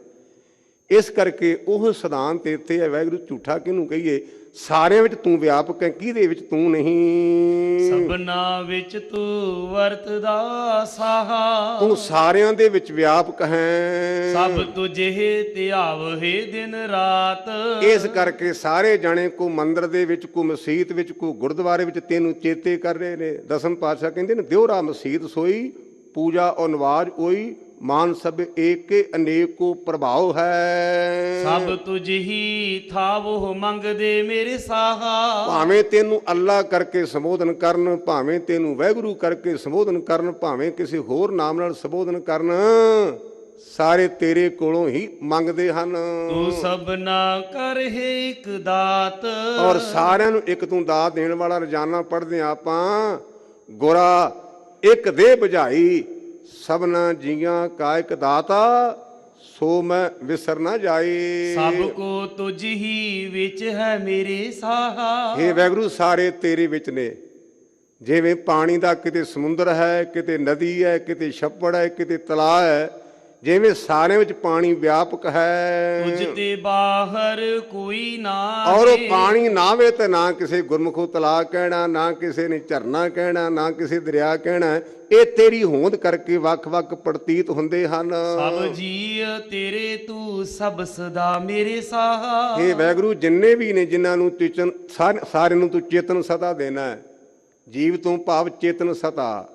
Speaker 2: ਇਸ ਕਰਕੇ ਉਹ ਸਿਧਾਂਤ ਇੱਥੇ ਹੈ, ਵਾਹਿਗੁਰੂ ਝੂਠਾ ਕਿਹਨੂੰ ਕਹੀਏ, ਸਾਰਿਆਂ ਵਿੱਚ ਤੂੰ ਵਿਆਪਕ ਹੈ, ਕਿਹਦੇ ਵਿੱਚ ਤੂੰ ਨਹੀਂ।
Speaker 1: ਸਭਨਾ ਵਿੱਚ ਤੂੰ ਵਰਤਦਾ ਸਾਹਾ,
Speaker 2: ਤੂੰ ਸਾਰਿਆਂ ਦੇ ਵਿੱਚ ਵਿਆਪਕ ਹੈ।
Speaker 1: ਸਭ ਤੁਝੇ ਧਿਆਵਹਿ ਦਿਨ ਰਾਤ।
Speaker 2: ਇਸ ਕਰਕੇ ਸਾਰੇ ਜਾਣੇ ਕੋ ਮੰਦਿਰ ਦੇ ਵਿੱਚ, ਕੋ ਮਸੀਤ ਵਿੱਚ, ਕੋ ਗੁਰਦੁਆਰੇ ਵਿੱਚ ਤੈਨੂੰ ਚੇਤੇ ਕਰ ਰਹੇ ਨੇ। ਦਸਮ ਪਾਤਸ਼ਾਹ ਕਹਿੰਦੇ ਨੇ, ਦਿਉਰਾ ਮਸੀਤ ਸੋਈ, ਪੂਜਾ ਔਰ ਨਵਾਜ ਹੋਈ, ਮਾਨ ਸਭ ਏਕੇ ਅਨੇਕੋ ਪ੍ਰਭਾਵ ਹੈ।
Speaker 1: ਸਭ ਤੁਝੀ ਥਾਵੋ ਮੰਗਦੇ ਮੇਰੇ ਸਾਹਾ।
Speaker 2: ਭਾਵੇਂ ਤੈਨੂੰ ਅੱਲਾ ਕਰਕੇ ਸੰਬੋਧਨ ਕਰਨ, ਭਾਵੇਂ ਤੈਨੂੰ ਵਾਹਿਗੁਰੂ ਕਰਕੇ ਸੰਬੋਧਨ ਕਰਨ, ਭਾਵੇਂ ਕਿਸੇ ਹੋਰ ਨਾਮ ਨਾਲ ਸੰਬੋਧਨ ਕਰਨ, ਸਾਰੇ ਤੇਰੇ ਕੋਲੋਂ ਹੀ ਮੰਗਦੇ ਹਨ।
Speaker 1: ਤੂੰ ਸਭਨਾ ਕਰਹਿ ਇੱਕ ਦਾਤ।
Speaker 2: ਔਰ ਸਾਰਿਆਂ ਨੂੰ ਇੱਕ ਤੂੰ ਦਾਤ ਦੇਣ ਵਾਲਾ। ਰੋਜ਼ਾਨਾ ਪੜ੍ਹਦੇ ਹਾਂ ਆਪਾਂ, ਗੁਰਾ ਇੱਕ ਦੇ ਬੁਝਾਈ, ਸਭਨਾ ਜੀਆਂ ਕਾ ਇੱਕ ਦਾਤਾ, ਸੋ ਮੈਂ ਵਿਸਰ ਨਾ ਜਾਏ।
Speaker 1: ਸਭ ਕੋ ਤੁਝ ਹੀ ਵਿੱਚ ਹੈ ਮੇਰੇ ਸਾਹਾ।
Speaker 2: ਇਹ ਵਾਹਿਗੁਰੂ ਸਾਰੇ ਤੇਰੇ ਵਿੱਚ ਨੇ। ਜਿਵੇਂ ਪਾਣੀ ਦਾ ਕਿਤੇ ਸਮੁੰਦਰ ਹੈ, ਕਿਤੇ ਨਦੀ ਹੈ, ਕਿਤੇ ਛੱਪੜ ਹੈ, ਕਿਤੇ ਤਲਾਅ ਹੈ, ਜਿਵੇਂ ਸਾਰਿਆਂ ਵਿੱਚ ਪਾਣੀ ਵਿਆਪਕ ਹੈ।
Speaker 1: ਤੁਝ ਤੇ ਬਾਹਰ ਕੋਈ ਨਾ।
Speaker 2: ਔਰ ਉਹ ਪਾਣੀ ਨਾ ਵੇ ਤੇ ਨਾ ਕਿਸੇ ਗੁਰਮੁਖੋ ਤਲਾਅ ਕਹਿਣਾ, ਨਾ ਕਿਸੇ ਨੇ ਝਰਨਾ ਕਹਿਣਾ, ਨਾ ਕਿਸੇ ਦਰਿਆ ਕਹਿਣਾ। ਇਹ ਤੇਰੀ ਹੋਂਦ ਕਰਕੇ ਵੱਖ-ਵੱਖ ਪ੍ਰਤੀਤ ਹੁੰਦੇ ਹਨ।
Speaker 1: ਸਭ ਜੀ ਤੇਰੇ ਤੂੰ ਸਭ ਸਦਾ ਮੇਰੇ ਸਾਹਾ।
Speaker 2: ਇਹ ਵਾਹਿਗੁਰੂ ਜਿੰਨੇ ਵੀ ਨੇ, ਜਿਨ੍ਹਾਂ ਨੂੰ ਚੇਤਨ, ਸਾਰਿਆਂ ਨੂੰ ਤੂੰ ਚੇਤਨ ਸਦਾ ਦੇਣਾ ਹੈ। ਜੀਵ ਤੋਂ ਭਾਵ ਚੇਤਨ ਸਦਾ,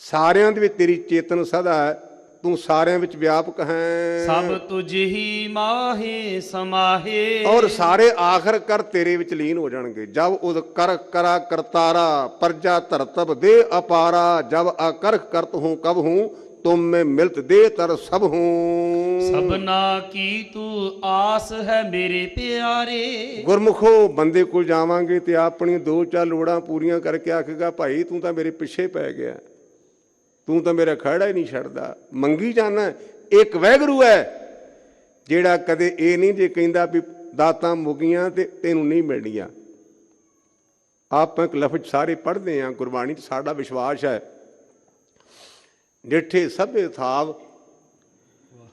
Speaker 2: ਸਾਰਿਆਂ ਦੇ ਵਿੱਚ ਤੇਰੀ ਚੇਤਨ ਸਦਾ ਹੈ। ਤੂੰ ਸਾਰਿਆਂ ਵਿੱਚ ਵਿਆਪਕ ਹੈ।
Speaker 1: ਸਭ ਤੁਝ ਹੀ ਮਾਹੇ ਸਮਾਹੇ।
Speaker 2: ਔਰ ਸਾਰੇ ਆਖਰ ਕਰ ਤੇਰੇ ਵਿੱਚ ਲੀਨ ਹੋ ਜਾਣਗੇ। ਜਬ ਉਦ ਕਰ ਕਰਾ ਕਰਤਾਰਾ, ਪਰਜਾ ਧਰਤਬ ਦੇ ਅਪਾਰਾ, ਜਬ ਅਕਰਖ ਕਰਤ ਹੂੰ ਕਬ ਹੂੰ, ਤੁਮ ਮੈਂ ਮਿਲਤ ਦੇ ਤਰ ਸਭ ਹੂੰ।
Speaker 1: ਸਭਨਾ ਕੀ ਤੂੰ ਆਸ ਹੈ ਮੇਰੇ ਪਿਆਰੇ।
Speaker 2: ਗੁਰਮੁਖੋ ਬੰਦੇ ਕੋਲ ਜਾਵਾਂਗੇ ਤੇ ਆਪਣੀ ਦੋ ਚਾਰ ਲੋੜਾਂ ਪੂਰੀਆਂ ਕਰਕੇ ਆਖੇਗਾ, ਭਾਈ ਤੂੰ ਤਾਂ ਮੇਰੇ ਪਿੱਛੇ ਪੈ ਗਿਆ, ਤੂੰ ਤਾਂ ਮੇਰਾ ਖੜਾ ਹੀ ਨਹੀਂ ਛੱਡਦਾ, ਮੰਗੀ ਜਾਣਾ। ਇੱਕ ਵਾਹਿਗੁਰੂ ਹੈ ਜਿਹੜਾ ਕਦੇ ਇਹ ਨਹੀਂ ਜੇ ਕਹਿੰਦਾ ਵੀ ਦਾਤਾਂ ਮੁੱਕੀਆਂ ਤੇ ਤੈਨੂੰ ਨਹੀਂ ਮਿਲਣੀਆਂ। ਆਪਾਂ ਇੱਕ ਲਫ਼ਜ਼ ਸਾਰੇ ਪੜ੍ਹਦੇ ਹਾਂ ਗੁਰਬਾਣੀ 'ਚ, ਸਾਡਾ ਵਿਸ਼ਵਾਸ ਹੈ, ਡਿਠੇ ਸਭੇ ਥਾਵ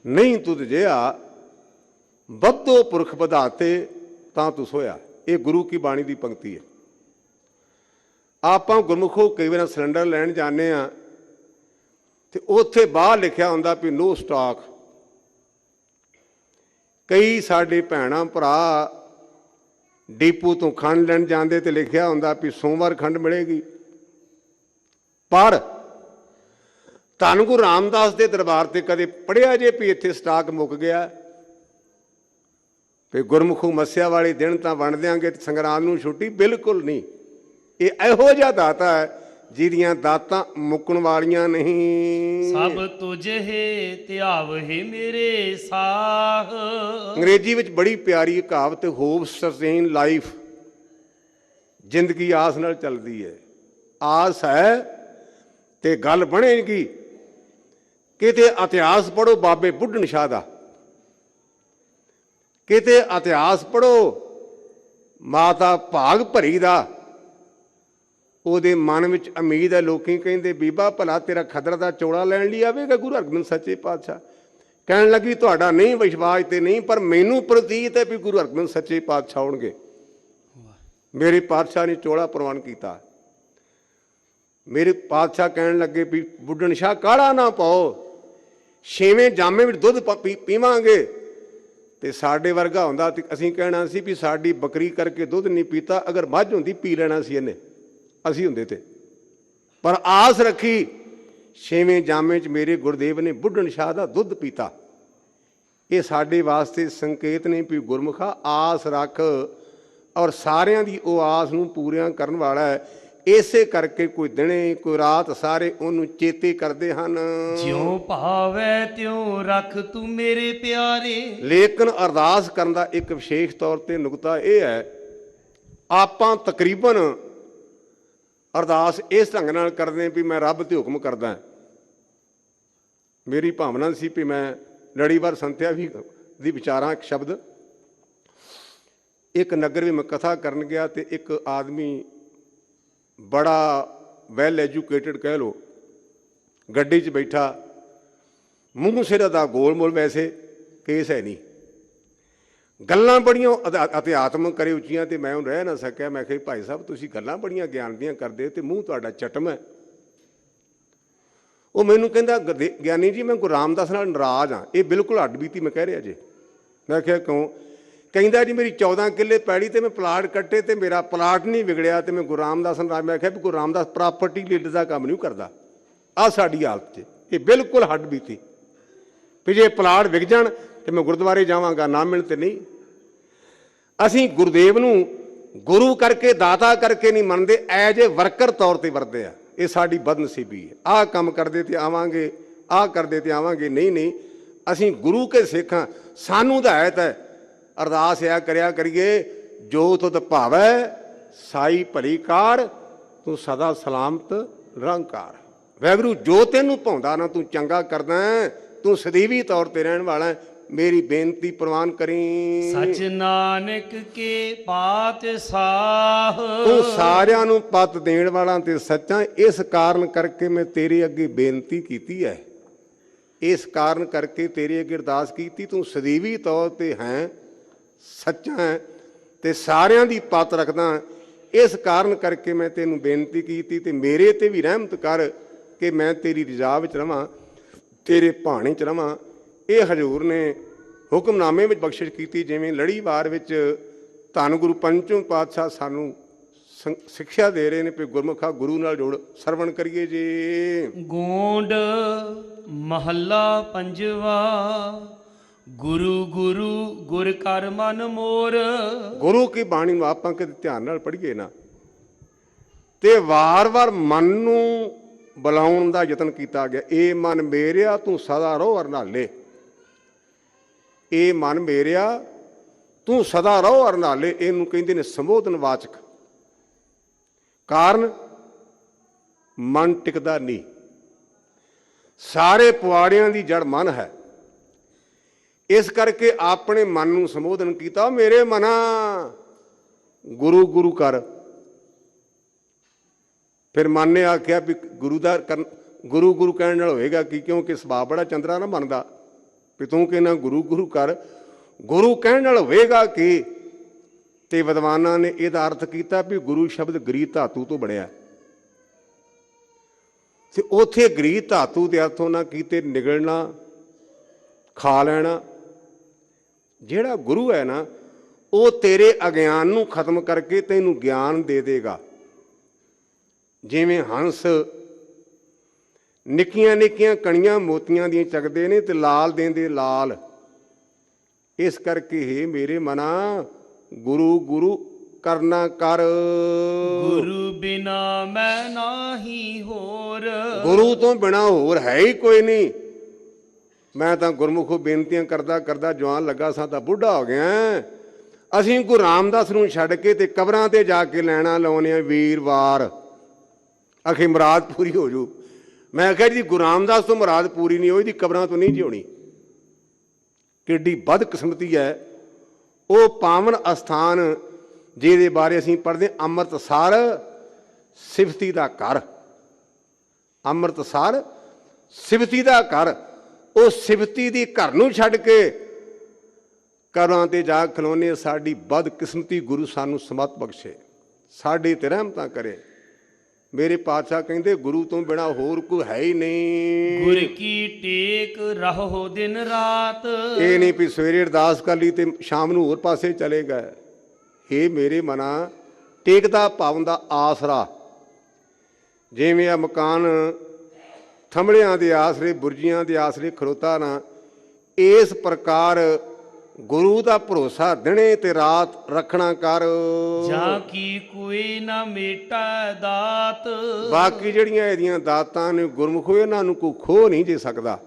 Speaker 2: ਨਹੀਂ ਤੁਧ ਜਿਹਾ, ਬੱਧੋ ਪੁਰਖ ਵਧਾਤੇ ਤਾਂ ਤੂੰ ਸੋਇਆ। ਇਹ ਗੁਰੂ ਕੀ ਬਾਣੀ ਦੀ ਪੰਕਤੀ ਹੈ। ਆਪਾਂ ਗੁਰਮੁਖੋ ਕਈ ਵਾਰ ਸਿਲੰਡਰ ਲੈਣ ਜਾਂਦੇ ਹਾਂ ਤੇ ਉੱਥੇ ਬਾਹਰ ਲਿਖਿਆ ਹੁੰਦਾ ਵੀ ਨੋ ਸਟਾਕ। ਕਈ ਸਾਡੇ ਭੈਣਾਂ ਭਰਾ ਡੀਪੂ ਤੋਂ ਖੰਡ ਲੈਣ ਜਾਂਦੇ ਤੇ ਲਿਖਿਆ ਹੁੰਦਾ ਵੀ ਸੋਮਵਾਰ ਖੰਡ ਮਿਲੇਗੀ। ਪਰ ਧੰਨ ਗੁਰੂ ਰਾਮਦਾਸ ਦੇ ਦਰਬਾਰ ਤੇ ਕਦੇ ਪੜ੍ਹਿਆ ਜੇ ਵੀ ਇੱਥੇ ਸਟਾਕ ਮੁੱਕ ਗਿਆ? ਵੀ ਗੁਰਮੁਖੂ ਮੱਸਿਆ ਵਾਲੇ ਦਿਨ ਤਾਂ ਵੰਡ ਦਿਆਂਗੇ ਤੇ ਸੰਗਰਾਂਦ ਨੂੰ ਛੁੱਟੀ? ਬਿਲਕੁਲ ਨਹੀਂ। ਇਹ ਇਹੋ ਜਿਹਾ ਦਾਤਾ ਹੈ ਜਿਹਦੀਆਂ ਦਾਤਾਂ ਮੁੱਕਣ ਵਾਲੀਆਂ ਨਹੀਂ।
Speaker 1: ਸਭ ਤੁਝੇ ਧਿਆਵਹਿ ਮੇਰੇ ਸਾਹ।
Speaker 2: ਅੰਗਰੇਜ਼ੀ ਵਿੱਚ ਬੜੀ ਪਿਆਰੀ ਕਹਾਵਤ, ਹੋਪ ਸਸਟੇਨ ਲਾਈਫ, ਜ਼ਿੰਦਗੀ ਆਸ ਨਾਲ ਚੱਲਦੀ ਹੈ। ਆਸ ਹੈ ਤੇ ਗੱਲ ਬਣੇਗੀ। ਕਿਤੇ ਇਤਿਹਾਸ ਪੜ੍ਹੋ ਬਾਬੇ ਬੁੱਢਣ ਸ਼ਾਹ ਦਾ, ਕਿਤੇ ਇਤਿਹਾਸ ਪੜ੍ਹੋ ਮਾਤਾ ਭਾਗ ਭਰੀ ਦਾ। ਉਹਦੇ ਮਨ ਵਿੱਚ ਉਮੀਦ ਹੈ। ਲੋਕੀ ਕਹਿੰਦੇ, ਬੀਬਾ ਭਲਾ ਤੇਰਾ ਖਦਰ ਦਾ ਚੋਲਾ ਲੈਣ ਲਈ ਆਵੇਗਾ ਗੁਰੂ ਹਰਗੋਬਿੰਦ ਸੱਚੇ ਪਾਤਸ਼ਾਹ? ਕਹਿਣ ਲੱਗੀ, ਤੁਹਾਡਾ ਨਹੀਂ ਵਿਸ਼ਵਾਸ ਤੇ ਨਹੀਂ, ਪਰ ਮੈਨੂੰ ਪ੍ਰਤੀਤ ਹੈ ਵੀ ਗੁਰੂ ਹਰਗੋਬਿੰਦ ਸੱਚੇ ਪਾਤਸ਼ਾਹ ਆਉਣਗੇ। ਮੇਰੇ ਪਾਤਸ਼ਾਹ ਨੇ ਚੋਲਾ ਪ੍ਰਵਾਨ ਕੀਤਾ। ਮੇਰੇ ਪਾਤਸ਼ਾਹ ਕਹਿਣ ਲੱਗੇ ਵੀ ਬੁੱਢਣ ਸ਼ਾਹ ਕਾੜਾ ਨਾ ਪਾਓ, 6ਵੇਂ ਜਾਮੇ ਵਿੱਚ ਦੁੱਧ ਪੀਵਾਂਗੇ। ਤੇ ਸਾਡੇ ਵਰਗਾ ਹੁੰਦਾ ਤੇ ਅਸੀਂ ਕਹਿਣਾ ਸੀ ਵੀ ਸਾਡੀ ਬੱਕਰੀ ਕਰਕੇ ਦੁੱਧ ਨਹੀਂ ਪੀਤਾ, ਅਗਰ ਮੱਝ ਹੁੰਦੀ ਪੀ ਲੈਣਾ ਸੀ ਇਹਨੇ, ਅਸੀਂ ਹੁੰਦੇ ਤੇ। ਪਰ ਆਸ ਰੱਖੀ, 6ਵੇਂ ਜਾਮੇ 'ਚ ਮੇਰੇ ਗੁਰਦੇਵ ਨੇ ਬੁੱਢਣ ਸ਼ਾਹ ਦਾ ਦੁੱਧ ਪੀਤਾ। ਇਹ ਸਾਡੇ ਵਾਸਤੇ ਸੰਕੇਤ ਨੇ ਵੀ ਗੁਰਮੁਖਾ ਆਸ ਰੱਖ, ਔਰ ਸਾਰਿਆਂ ਦੀ ਉਹ ਆਸ ਨੂੰ ਪੂਰੀਆਂ ਕਰਨ ਵਾਲਾ ਹੈ। ਇਸੇ ਕਰਕੇ ਕੋਈ ਦਿਨੇ ਕੋਈ ਰਾਤ ਸਾਰੇ ਉਹਨੂੰ ਚੇਤੇ ਕਰਦੇ ਹਨ।
Speaker 1: ਜਿਉਂ ਭਾਵੈ ਤਿਉਂ ਰੱਖ ਤੂੰ ਮੇਰੇ ਪਿਆਰੇ।
Speaker 2: ਲੇਕਿਨ ਅਰਦਾਸ ਕਰਨ ਦਾ ਇੱਕ ਵਿਸ਼ੇਸ਼ ਤੌਰ ਤੇ ਨੁਕਤਾ ਇਹ ਹੈ, ਆਪਾਂ ਤਕਰੀਬਨ ਅਰਦਾਸ ਇਸ ਢੰਗ ਨਾਲ ਕਰਦੇ ਵੀ ਮੈਂ ਰੱਬ ਤੇ ਹੁਕਮ ਕਰਦਾ। ਮੇਰੀ ਭਾਵਨਾ ਸੀ ਵੀ ਮੈਂ ਲੜੀਵਾਰ ਸੰਥਿਆ ਵੀ ਦੀ ਵਿਚਾਰਾਂ ਇੱਕ ਸ਼ਬਦ। ਇੱਕ ਨਗਰ ਵੀ ਮੈਂ ਕਥਾ ਕਰਨ ਗਿਆ ਤੇ ਇੱਕ ਆਦਮੀ ਬੜਾ ਵੈਲ ਐਜੂਕੇਟਡ ਕਹਿ ਲਓ, ਗੱਡੀ 'ਚ ਬੈਠਾ, ਮੂੰਹ ਸਿਰ ਦਾ ਗੋਲ ਮੋਲ, ਵੈਸੇ ਕੇਸ ਹੈ ਨਹੀਂ, ਗੱਲਾਂ ਬੜੀਆਂ ਅਧਿਆਤਮਕ ਕਰੇ ਉੱਚੀਆਂ ਤੇ ਮੈਂ ਰਹਿ ਨਾ ਸਕਿਆ। ਮੈਂ ਕਿਹਾ ਭਾਈ ਸਾਹਿਬ ਤੁਸੀਂ ਗੱਲਾਂ ਬੜੀਆਂ ਗਿਆਨ ਦੀਆਂ ਕਰਦੇ ਤੇ ਮੂੰਹ ਤੁਹਾਡਾ ਚਟਮ ਹੈ। ਉਹ ਮੈਨੂੰ ਕਹਿੰਦਾ ਗਿਆਨੀ ਜੀ ਮੈਂ ਗੁਰੂ ਰਾਮਦਾਸ ਨਾਲ ਨਾਰਾਜ਼ ਹਾਂ। ਇਹ ਬਿਲਕੁਲ ਹੱਡਬੀਤੀ ਮੈਂ ਕਹਿ ਰਿਹਾ ਜੇ। ਮੈਂ ਕਿਹਾ ਕਿਉਂ? ਕਹਿੰਦਾ ਜੀ ਮੇਰੀ 14 ਕਿੱਲੇ ਪੈਲੀ ਤੇ ਮੈਂ ਪਲਾਟ ਕੱਟੇ ਤੇ ਮੇਰਾ ਪਲਾਟ ਨਹੀਂ ਵਿਗੜਿਆ ਤੇ ਮੈਂ ਗੁਰੂ ਰਾਮਦਾਸ ਨਾਲ। ਮੈਂ ਕਿਹਾ ਵੀ ਗੁਰੂ ਰਾਮਦਾਸ ਪ੍ਰਾਪਰਟੀ ਲੀਡਰ ਦਾ ਕੰਮ ਨਹੀਂ ਕਰਦਾ। ਆਹ ਸਾਡੀ ਹਾਲਤ 'ਚ ਇਹ ਬਿਲਕੁਲ ਹੱਡਬੀਤੀ ਵੀ ਜੇ ਪਲਾਟ ਵਿਕ ਜਾਣ ਤੇ ਮੈਂ ਗੁਰਦੁਆਰੇ ਜਾਵਾਂਗਾ, ਨਾ ਮਿਲਣ ਤੇ ਨਹੀਂ। ਅਸੀਂ ਗੁਰਦੇਵ ਨੂੰ ਗੁਰੂ ਕਰਕੇ ਦਾਤਾ ਕਰਕੇ ਨਹੀਂ ਮੰਨਦੇ, ਐਜ ਏ ਵਰਕਰ ਤੌਰ ਤੇ ਵਰਤਦੇ ਆ। ਇਹ ਸਾਡੀ ਬਦਨਸੀਬੀ ਹੈ। ਆਹ ਕੰਮ ਕਰਦੇ ਤੇ ਆਵਾਂਗੇ, ਆਹ ਕਰਦੇ ਤੇ ਆਵਾਂਗੇ। ਨਹੀਂ, ਅਸੀਂ ਗੁਰੂ ਕੇ ਸਿੱਖ ਹਾਂ। ਸਾਨੂੰ ਹਦਾਇਤ ਹੈ, ਅਰਦਾਸ ਆ ਕਰਿਆ ਕਰੀਏ, ਜੋ ਤੁਧ ਭਾਵੈ ਸਾਈ ਭਲੀ ਕਾਰ, ਤੂੰ ਸਦਾ ਸਲਾਮਤ ਨਿਰੰਕਾਰ। ਵਾਹਿਗੁਰੂ ਜੋ ਤੈਨੂੰ ਭਾਉਂਦਾ ਨਾ ਤੂੰ ਚੰਗਾ ਕਰਦਾ, ਤੂੰ ਸਦੀਵੀ ਤੌਰ ਤੇ ਰਹਿਣ ਵਾਲਾ। ਮੇਰੀ ਬੇਨਤੀ ਪ੍ਰਵਾਨ ਕਰੀ।
Speaker 1: ਸਚ ਨਾਨਕ ਕੇ ਪਾਤਸ਼ਾਹ,
Speaker 2: ਤੂੰ ਸਾਰਿਆਂ ਨੂੰ ਪਤ ਦੇਣ ਵਾਲਾ ਤੇ ਸੱਚਾ। ਇਸ ਕਾਰਨ ਕਰਕੇ ਮੈਂ ਤੇਰੇ ਅੱਗੇ ਬੇਨਤੀ ਕੀਤੀ ਹੈ, ਇਸ ਕਾਰਨ ਕਰਕੇ ਤੇਰੇ ਅੱਗੇ ਅਰਦਾਸ ਕੀਤੀ। ਤੂੰ ਸਦੀਵੀ ਤੌਰ ਤੇ ਹੈ, ਸੱਚਾ ਹੈ ਤੇ ਸਾਰਿਆਂ ਦੀ ਪਤ ਰੱਖਦਾ। ਇਸ ਕਾਰਨ ਕਰਕੇ ਮੈਂ ਤੈਨੂੰ ਬੇਨਤੀ ਕੀਤੀ ਤੇ ਮੇਰੇ ਤੇ ਵੀ ਰਹਿਮਤ ਕਰ ਕਿ ਮੈਂ ਤੇਰੀ ਰਜ਼ਾ ਵਿੱਚ ਰਵਾਂ, ਤੇਰੇ ਭਾਣੇ 'ਚ ਰਵਾਂ। ਇਹ ਹਜ਼ੂਰ ਨੇ ਹੁਕਮਨਾਮੇ ਵਿੱਚ ਬਖਸ਼ਿਸ਼ ਕੀਤੀ। ਜਿਵੇਂ ਲੜੀਵਾਰ ਵਿੱਚ ਧੰਨ ਗੁਰੂ ਪੰਚਮ ਪਾਤਸ਼ਾਹ ਸਾਨੂੰ ਸਿੱਖਿਆ ਦੇ ਰਹੇ ਨੇ ਵੀ ਗੁਰਮੁਖਾ ਗੁਰੂ ਨਾਲ ਜੋੜ ਸਰਵਣ ਕਰੀਏ ਜੀ।
Speaker 1: ਗੋਂਡ ਮਹੱਲਾ ਪੰਜਵਾ। ਗੁਰੂ ਗੁਰੂ ਗੁਰ ਕਰ ਮਨ ਮੋਰ।
Speaker 2: ਗੁਰੂ ਕੀ ਬਾਣੀ ਨੂੰ ਆਪਾਂ ਕਿਤੇ ਧਿਆਨ ਨਾਲ ਪੜ੍ਹੀਏ ਨਾ ਤੇ ਵਾਰ-ਵਾਰ ਮਨ ਨੂੰ ਬੁਲਾਉਣ ਦਾ ਯਤਨ ਕੀਤਾ ਗਿਆ। ਇਹ ਮਨ ਮੇਰਿਆ ਤੂੰ ਸਦਾ ਰਹੋ ਅਰਨਾਲੇ, ਇਹ ਮਨ ਮੇਰਿਆ ਤੂੰ ਸਦਾ ਰਹੋ ਅਰਨਾਲੇ। ਇਹਨੂੰ ਕਹਿੰਦੇ ਨੇ ਸੰਬੋਧਨ ਵਾਚਕ। ਕਾਰਨ ਮਨ ਟਿਕਦਾ ਨਹੀਂ। ਸਾਰੇ ਪੁਆੜਿਆਂ ਦੀ ਜੜ ਮਨ ਹੈ। ਇਸ ਕਰਕੇ ਆਪਣੇ ਮਨ ਨੂੰ ਸੰਬੋਧਨ ਕੀਤਾ, ਮੇਰੇ ਮਨਾ ਗੁਰੂ ਗੁਰੂ ਕਰ। ਫਿਰ ਮਨ ਨੇ ਆਖਿਆ ਵੀ ਗੁਰੂ ਦਾ ਗੁਰੂ ਗੁਰੂ ਕਹਿਣ ਨਾਲ ਹੋਏਗਾ ਕੀ, ਕਿਉਂਕਿ ਸੁਭਾਅ ਬੜਾ ਚੰਦਰਾ ਨਾ ਬਣਦਾ ਵੀ ਤੂੰ ਕਹਿੰਦਾ ਗੁਰੂ ਗੁਰੂ ਕਰ, ਗੁਰੂ ਕਹਿਣ ਨਾਲ ਹੋਵੇਗਾ ਕੀ। ਤੇ ਵਿਦਵਾਨਾਂ ਨੇ ਇਹਦਾ ਅਰਥ ਕੀਤਾ ਵੀ ਗੁਰੂ ਸ਼ਬਦ ਗ੍ਰੀਤ ਧਾਤੂ ਤੋਂ ਬਣਿਆ ਤੇ ਉੱਥੇ ਗ੍ਰੀਤ ਧਾਤੂ ਦੇ ਅਰਥ ਉਹਨਾਂ ਕੀਤੇ ਨਿਗਲਣਾ, ਖਾ ਲੈਣਾ। ਜਿਹੜਾ ਗੁਰੂ ਹੈ ਨਾ ਉਹ ਤੇਰੇ ਅਗਿਆਨ ਨੂੰ ਖਤਮ ਕਰਕੇ ਤੈਨੂੰ ਗਿਆਨ ਦੇ ਦੇਗਾ। ਜਿਵੇਂ ਹੰਸ ਨਿੱਕੀਆਂ ਨਿੱਕੀਆਂ ਕਣੀਆਂ ਮੋਤੀਆਂ ਦੀਆਂ ਚੱਕਦੇ ਨੇ ਤੇ ਲਾਲ ਦੇਂਦੇ ਲਾਲ। ਇਸ ਕਰਕੇ ਹੀ ਮੇਰੇ ਮਨਾ ਗੁਰੂ ਗੁਰੂ ਕਰਨਾ ਕਰ।
Speaker 1: ਗੁਰੂ ਬਿਨਾ ਮੈਂ ਨਾਹੀ ਹੋਰ।
Speaker 2: ਗੁਰੂ ਤੋਂ ਬਿਨਾ ਹੋਰ ਹੈ ਹੀ ਕੋਈ ਨਹੀਂ। ਮੈਂ ਤਾਂ ਗੁਰਮੁਖੋਂ ਬੇਨਤੀਆਂ ਕਰਦਾ ਕਰਦਾ ਜਵਾਨ ਲੱਗਾ ਸਾਂ ਤਾਂ ਬੁੱਢਾ ਹੋ ਗਿਆ। ਅਸੀਂ ਗੁਰੂ ਰਾਮਦਾਸ ਨੂੰ ਛੱਡ ਕੇ ਤੇ ਕਬਰਾਂ ਤੇ ਜਾ ਕੇ ਲੈਣਾ ਲਾਉਣੇ ਆ ਵੀਰਵਾਰ। ਆਖੇ ਮੁਰਾਦ ਪੂਰੀ ਹੋ ਜੂ। ਮੈਂ ਆਖਿਆ ਜੀ ਗੁਰੂ ਰਾਮਦਾਸ ਤੋਂ ਮੁਰਾਦ ਪੂਰੀ ਨਹੀਂ ਹੋਈ, ਦੀ ਕਬਰਾਂ ਤੋਂ ਨਹੀਂ ਜਿਉਣੀ। ਕਿੱਡੀ ਬਦਕਿਸਮਤੀ ਹੈ। ਉਹ ਪਾਵਨ ਅਸਥਾਨ ਜਿਹਦੇ ਬਾਰੇ ਅਸੀਂ ਪੜ੍ਹਦੇ ਅੰਮ੍ਰਿਤਸਰ ਸਿਫਤੀ ਦਾ ਘਰ। ਅੰਮ੍ਰਿਤਸਰ ਸਿਫਤੀ ਦਾ ਘਰ। ਉਹ ਸਿਫਤੀ ਦੀ ਘਰ ਨੂੰ ਛੱਡ ਕੇ ਕਬਰਾਂ ਤੇ ਜਾ ਖਲੋਨੇ। ਸਾਡੀ ਬਦਕਿਸਮਤੀ। ਗੁਰੂ ਸਾਨੂੰ ਸਮਤ ਬਖਸ਼ੇ, ਸਾਡੇ ਤੇ ਰਹਿਮਤਾਂ ਕਰੇ। ਮੇਰੇ ਪਾਤਸ਼ਾਹ ਕਹਿੰਦੇ ਗੁਰੂ ਤੋਂ ਬਿਨਾ ਹੋਰ ਕੋਈ ਹੈ ਹੀ ਨਹੀਂ।
Speaker 1: ਗੁਰ ਕੀ ਟੇਕ ਰਹੋ ਦਿਨ ਰਾਤ।
Speaker 2: ਇਹ ਨਹੀਂ ਵੀ ਸਵੇਰੇ ਅਰਦਾਸ ਕਰ ਲਈ ਤੇ ਸ਼ਾਮ ਨੂੰ ਹੋਰ ਪਾਸੇ ਚਲੇ ਗਏ। ਇਹ ਮੇਰੇ ਮਨਾ ਟੇਕਦਾ ਪਾਉਂਦਾ ਆਸਰਾ। ਜਿਵੇਂ ਆ ਮਕਾਨ ਥੰਮੜਿਆਂ ਦੇ ਆਸਰੇ, ਬੁਰਜੀਆਂ ਦੇ ਆਸਰੇ ਖਲੋਤਾ ਨਾ, ਇਸ ਪ੍ਰਕਾਰ ਗੁਰੂ ਦਾ ਭਰੋਸਾ ਦਿਨੇ ਤੇ ਰਾਤ ਰੱਖਣਾ ਕਰ।
Speaker 1: ਜਾਂ ਕੀ ਕੋਈ ਨਾ ਮੇਟਾ ਦਾਤ।
Speaker 2: ਬਾਕੀ ਜਿਹੜੀਆਂ ਇਹਦੀਆਂ ਦਾਤਾਂ ਨੇ ਗੁਰਮੁਖੋ, ਇਹਨਾਂ ਨੂੰ ਕੋਈ ਖੋਹ ਨਹੀਂ ਜੇ ਸਕਦਾ।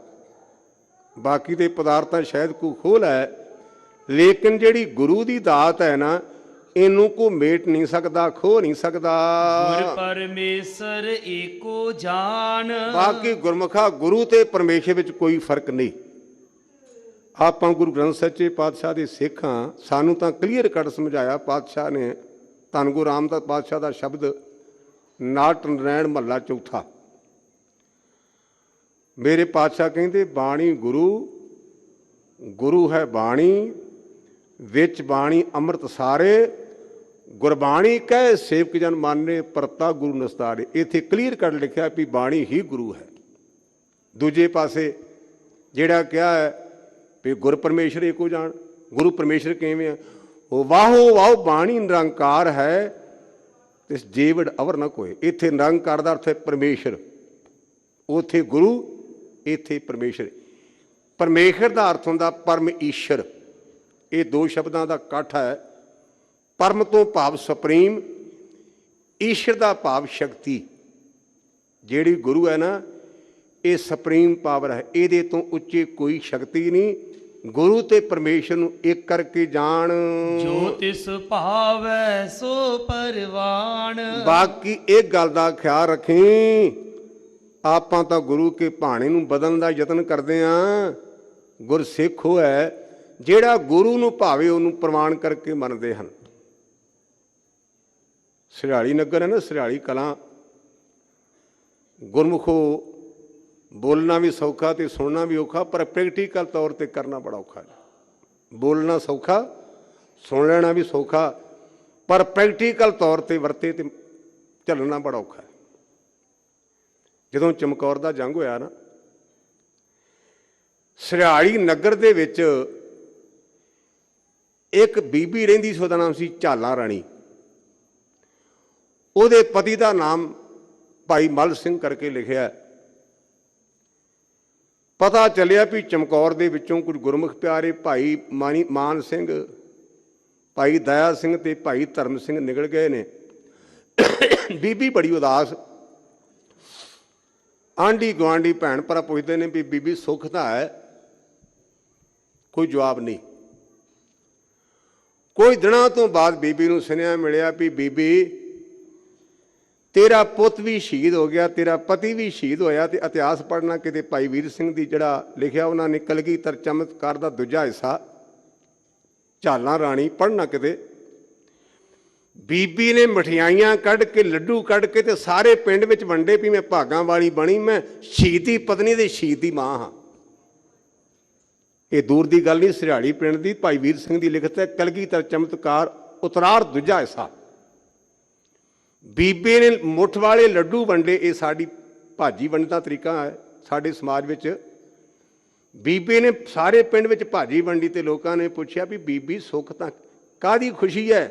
Speaker 2: ਬਾਕੀ ਦੇ ਪਦਾਰਥਾਂ ਸ਼ਾਇਦ ਕੋਈ ਖੋਹ ਲੈ, ਲੇਕਿਨ ਜਿਹੜੀ ਗੁਰੂ ਦੀ ਦਾਤ ਹੈ ਨਾ, ਇਹਨੂੰ ਕੋਈ ਮੇਟ ਨਹੀਂ ਸਕਦਾ, ਖੋਹ ਨਹੀਂ ਸਕਦਾ।
Speaker 1: ਗੁਰ ਪਰਮੇਸ਼ਰ ਏਕੋ ਜਾਨ।
Speaker 2: ਬਾਕੀ ਗੁਰਮੁਖਾ ਗੁਰੂ ਤੇ ਪਰਮੇਸ਼ਰ ਵਿੱਚ ਕੋਈ ਫਰਕ ਨਹੀਂ। ਆਪਾਂ ਗੁਰੂ ਗ੍ਰੰਥ ਸੱਚੇ ਪਾਤਸ਼ਾਹ ਦੇ ਸਿੱਖ ਹਾਂ। ਸਾਨੂੰ ਤਾਂ ਕਲੀਅਰ ਕੱਟ ਸਮਝਾਇਆ ਪਾਤਸ਼ਾਹ ਨੇ। ਧੰਨ ਗੁਰੂ ਰਾਮਦਾਸ ਪਾਤਸ਼ਾਹ ਦਾ ਸ਼ਬਦ ਨਾਟ ਨਰੈਣ ਮਹੱਲਾ ਚੌਥਾ। ਮੇਰੇ ਪਾਤਸ਼ਾਹ ਕਹਿੰਦੇ ਬਾਣੀ ਗੁਰੂ, ਗੁਰੂ ਹੈ ਬਾਣੀ, ਵਿੱਚ ਬਾਣੀ ਅੰਮ੍ਰਿਤ ਸਾਰੇ, ਗੁਰਬਾਣੀ ਕਹਿ ਸੇਵਕ ਜਨ ਮਾਨੇ, ਪਰਤਾ ਗੁਰੂ ਨਸਤਾਰੇ। ਇੱਥੇ ਕਲੀਅਰ ਕੱਟ ਲਿਖਿਆ ਵੀ ਬਾਣੀ ਹੀ ਗੁਰੂ ਹੈ। ਦੂਜੇ ਪਾਸੇ ਜਿਹੜਾ ਕਿਹਾ ਹੈ ਵੀ ਗੁਰ ਪਰਮੇਸ਼ਰ ਏਕੋ ਜਾਣ, ਗੁਰੂ ਪਰਮੇਸ਼ਰ ਕਿਵੇਂ ਆ? ਉਹ ਵਾਹੋ ਵਾਹੋ ਬਾਣੀ ਨਿਰੰਕਾਰ ਹੈ, ਤੇ ਜੀਵੜ ਅਵਰ ਨਾ ਕੋਏ। ਇੱਥੇ ਨਿਰੰਕਾਰ ਦਾ ਅਰਥ ਹੈ ਪਰਮੇਸ਼ਰ, ਉੱਥੇ ਗੁਰੂ, ਇੱਥੇ ਪਰਮੇਸ਼ਰ। ਪਰਮੇਸ਼ਰ ਦਾ ਅਰਥ ਹੁੰਦਾ ਪਰਮ ਈਸ਼ਰ। ਇਹ ਦੋ ਸ਼ਬਦਾਂ ਦਾ ਇਕੱਠ ਹੈ। ਪਰਮ ਤੋਂ ਭਾਵ ਸੁਪਰੀਮ, ਈਸ਼ਰ ਦਾ ਭਾਵ ਸ਼ਕਤੀ। ਜਿਹੜੀ ਗੁਰੂ ਹੈ ਨਾ, ਇਹ ਸੁਪਰੀਮ ਪਾਵਰ ਹੈ, ਇਹਦੇ ਤੋਂ ਉੱਚੇ ਕੋਈ ਸ਼ਕਤੀ ਨਹੀਂ। ਗੁਰੂ ਤੇ ਪਰਮੇਸ਼ਰ ਨੂੰ ਇੱਕ ਕਰਕੇ ਜਾਣ,
Speaker 1: ਜੋ ਤਿਸ ਭਾਵੈ ਸੋ ਪਰਵਾਣ।
Speaker 2: ਬਾਕੀ ਇਹ ਗੱਲ ਦਾ ਖਿਆਲ ਰੱਖੀ, ਆਪਾਂ ਤਾਂ ਗੁਰੂ ਕੇ ਭਾਣੇ ਨੂੰ ਬਦਲਣ ਦਾ ਯਤਨ ਕਰਦੇ ਹਾਂ। ਗੁਰਸਿੱਖ ਉਹ ਹੈ ਜਿਹੜਾ ਗੁਰੂ ਨੂੰ ਭਾਵੇ ਉਹਨੂੰ ਪ੍ਰਵਾਨ ਕਰਕੇ ਮੰਨਦੇ ਹਨ। ਸਰਿਆਲੀ ਨਗਰ ਹੈ ਨਾ, ਸਰਿਆਲੀ ਕਲਾਂ, ਗੁਰਮੁਖੋ ਬੋਲਣਾ ਵੀ ਸੌਖਾ ਤੇ ਸੁਣਨਾ ਵੀ ਔਖਾ, ਪਰ ਪ੍ਰੈਕਟੀਕਲ ਤੌਰ ਤੇ ਕਰਨਾ ਬੜਾ ਔਖਾ ਹੈ। ਬੋਲਣਾ ਸੌਖਾ, ਸੁਣ ਲੈਣਾ ਵੀ ਸੌਖਾ, ਪਰ ਪ੍ਰੈਕਟੀਕਲ ਤੌਰ ਤੇ ਵਰਤੇ ਤੇ ਚੱਲਣਾ ਬੜਾ ਔਖਾ ਹੈ। ਜਦੋਂ ਚਮਕੌਰ ਦਾ ਜੰਗ ਹੋਇਆ ਨਾ, ਸਰਿਆਲੀ ਨਗਰ ਦੇ ਵਿੱਚ ਇੱਕ ਬੀਬੀ ਰਹਿੰਦੀ ਸੀ, ਉਹਦਾ ਨਾਮ ਸੀ ਝਾਲਾ ਰਾਣੀ। ਉਹਦੇ ਪਤੀ ਦਾ ਨਾਮ ਭਾਈ ਮੱਲ ਸਿੰਘ ਕਰਕੇ ਲਿਖਿਆ। ਪਤਾ ਚੱਲਿਆ ਵੀ ਚਮਕੌਰ ਦੇ ਵਿੱਚੋਂ ਕੁਝ ਗੁਰਮੁਖ ਪਿਆਰੇ ਭਾਈ ਮਾਨ ਸਿੰਘ, ਭਾਈ ਦਇਆ ਸਿੰਘ ਤੇ ਭਾਈ ਧਰਮ ਸਿੰਘ ਨਿਕਲ ਗਏ ਨੇ। ਬੀਬੀ ਬੜੀ ਉਦਾਸ। ਆਂਢੀ ਗੁਆਂਢੀ ਭੈਣ ਭਰਾ ਪੁੱਛਦੇ ਨੇ ਵੀ ਬੀਬੀ ਸੁੱਖ ਤਾਂ ਹੈ? ਕੋਈ ਜਵਾਬ ਨਹੀਂ। ਕੁਝ ਦਿਨਾਂ ਤੋਂ ਬਾਅਦ ਬੀਬੀ ਨੂੰ ਸੁਨੇਹਾ ਮਿਲਿਆ ਵੀ ਬੀਬੀ, ਤੇਰਾ ਪੁੱਤ ਵੀ ਸ਼ਹੀਦ ਹੋ ਗਿਆ, ਤੇਰਾ ਪਤੀ ਵੀ ਸ਼ਹੀਦ ਹੋਇਆ। ਤੇ ਇਤਿਹਾਸ ਪੜ੍ਹਨਾ ਕਿਤੇ ਭਾਈ ਵੀਰ ਸਿੰਘ ਦੀ ਜਿਹੜਾ ਲਿਖਿਆ ਉਹਨਾਂ ਨੇ ਕਲਗੀਧਰ ਚਮਤਕਾਰ ਦਾ ਦੂਜਾ ਹਿੱਸਾ, ਝਾਲਾਂ ਰਾਣੀ, ਪੜ੍ਹਨਾ ਕਿਤੇ। ਬੀਬੀ ਨੇ ਮਠਿਆਈਆਂ ਕੱਢ ਕੇ, ਲੱਡੂ ਕੱਢ ਕੇ ਤੇ ਸਾਰੇ ਪਿੰਡ ਵਿੱਚ ਵੰਡੇ ਵੀ ਮੈਂ ਭਾਗਾਂ ਵਾਲੀ ਬਣੀ, ਮੈਂ ਸ਼ਹੀਦ ਦੀ ਪਤਨੀ ਤੇ ਸ਼ਹੀਦ ਦੀ ਮਾਂ ਹਾਂ। ਇਹ ਦੂਰ ਦੀ ਗੱਲ ਨਹੀਂ, ਸਰਿਆਲੀ ਪਿੰਡ ਦੀ ਭਾਈ ਵੀਰ ਸਿੰਘ ਦੀ ਲਿਖਤ ਹੈ, ਕਲਗੀਧਰ ਚਮਤਕਾਰ ਉਤਰਾਰ ਦੂਜਾ ਹਿੱਸਾ। ਬੀਬੀ ਨੇ ਮੁੱਠ ਵਾਲੇ ਲੱਡੂ ਵੰਡੇ। ਇਹ ਸਾਡੀ ਭਾਜੀ ਵੰਡਣ ਦਾ ਤਰੀਕਾ ਹੈ ਸਾਡੇ ਸਮਾਜ ਵਿੱਚ। ਬੀਬੀ ਨੇ ਸਾਰੇ ਪਿੰਡ ਵਿੱਚ ਭਾਜੀ ਵੰਡੀ ਤੇ ਲੋਕਾਂ ਨੇ ਪੁੱਛਿਆ ਵੀ ਬੀਬੀ ਸੁੱਖ ਤਾਂ ਕਾਹਦੀ ਖੁਸ਼ੀ ਹੈ?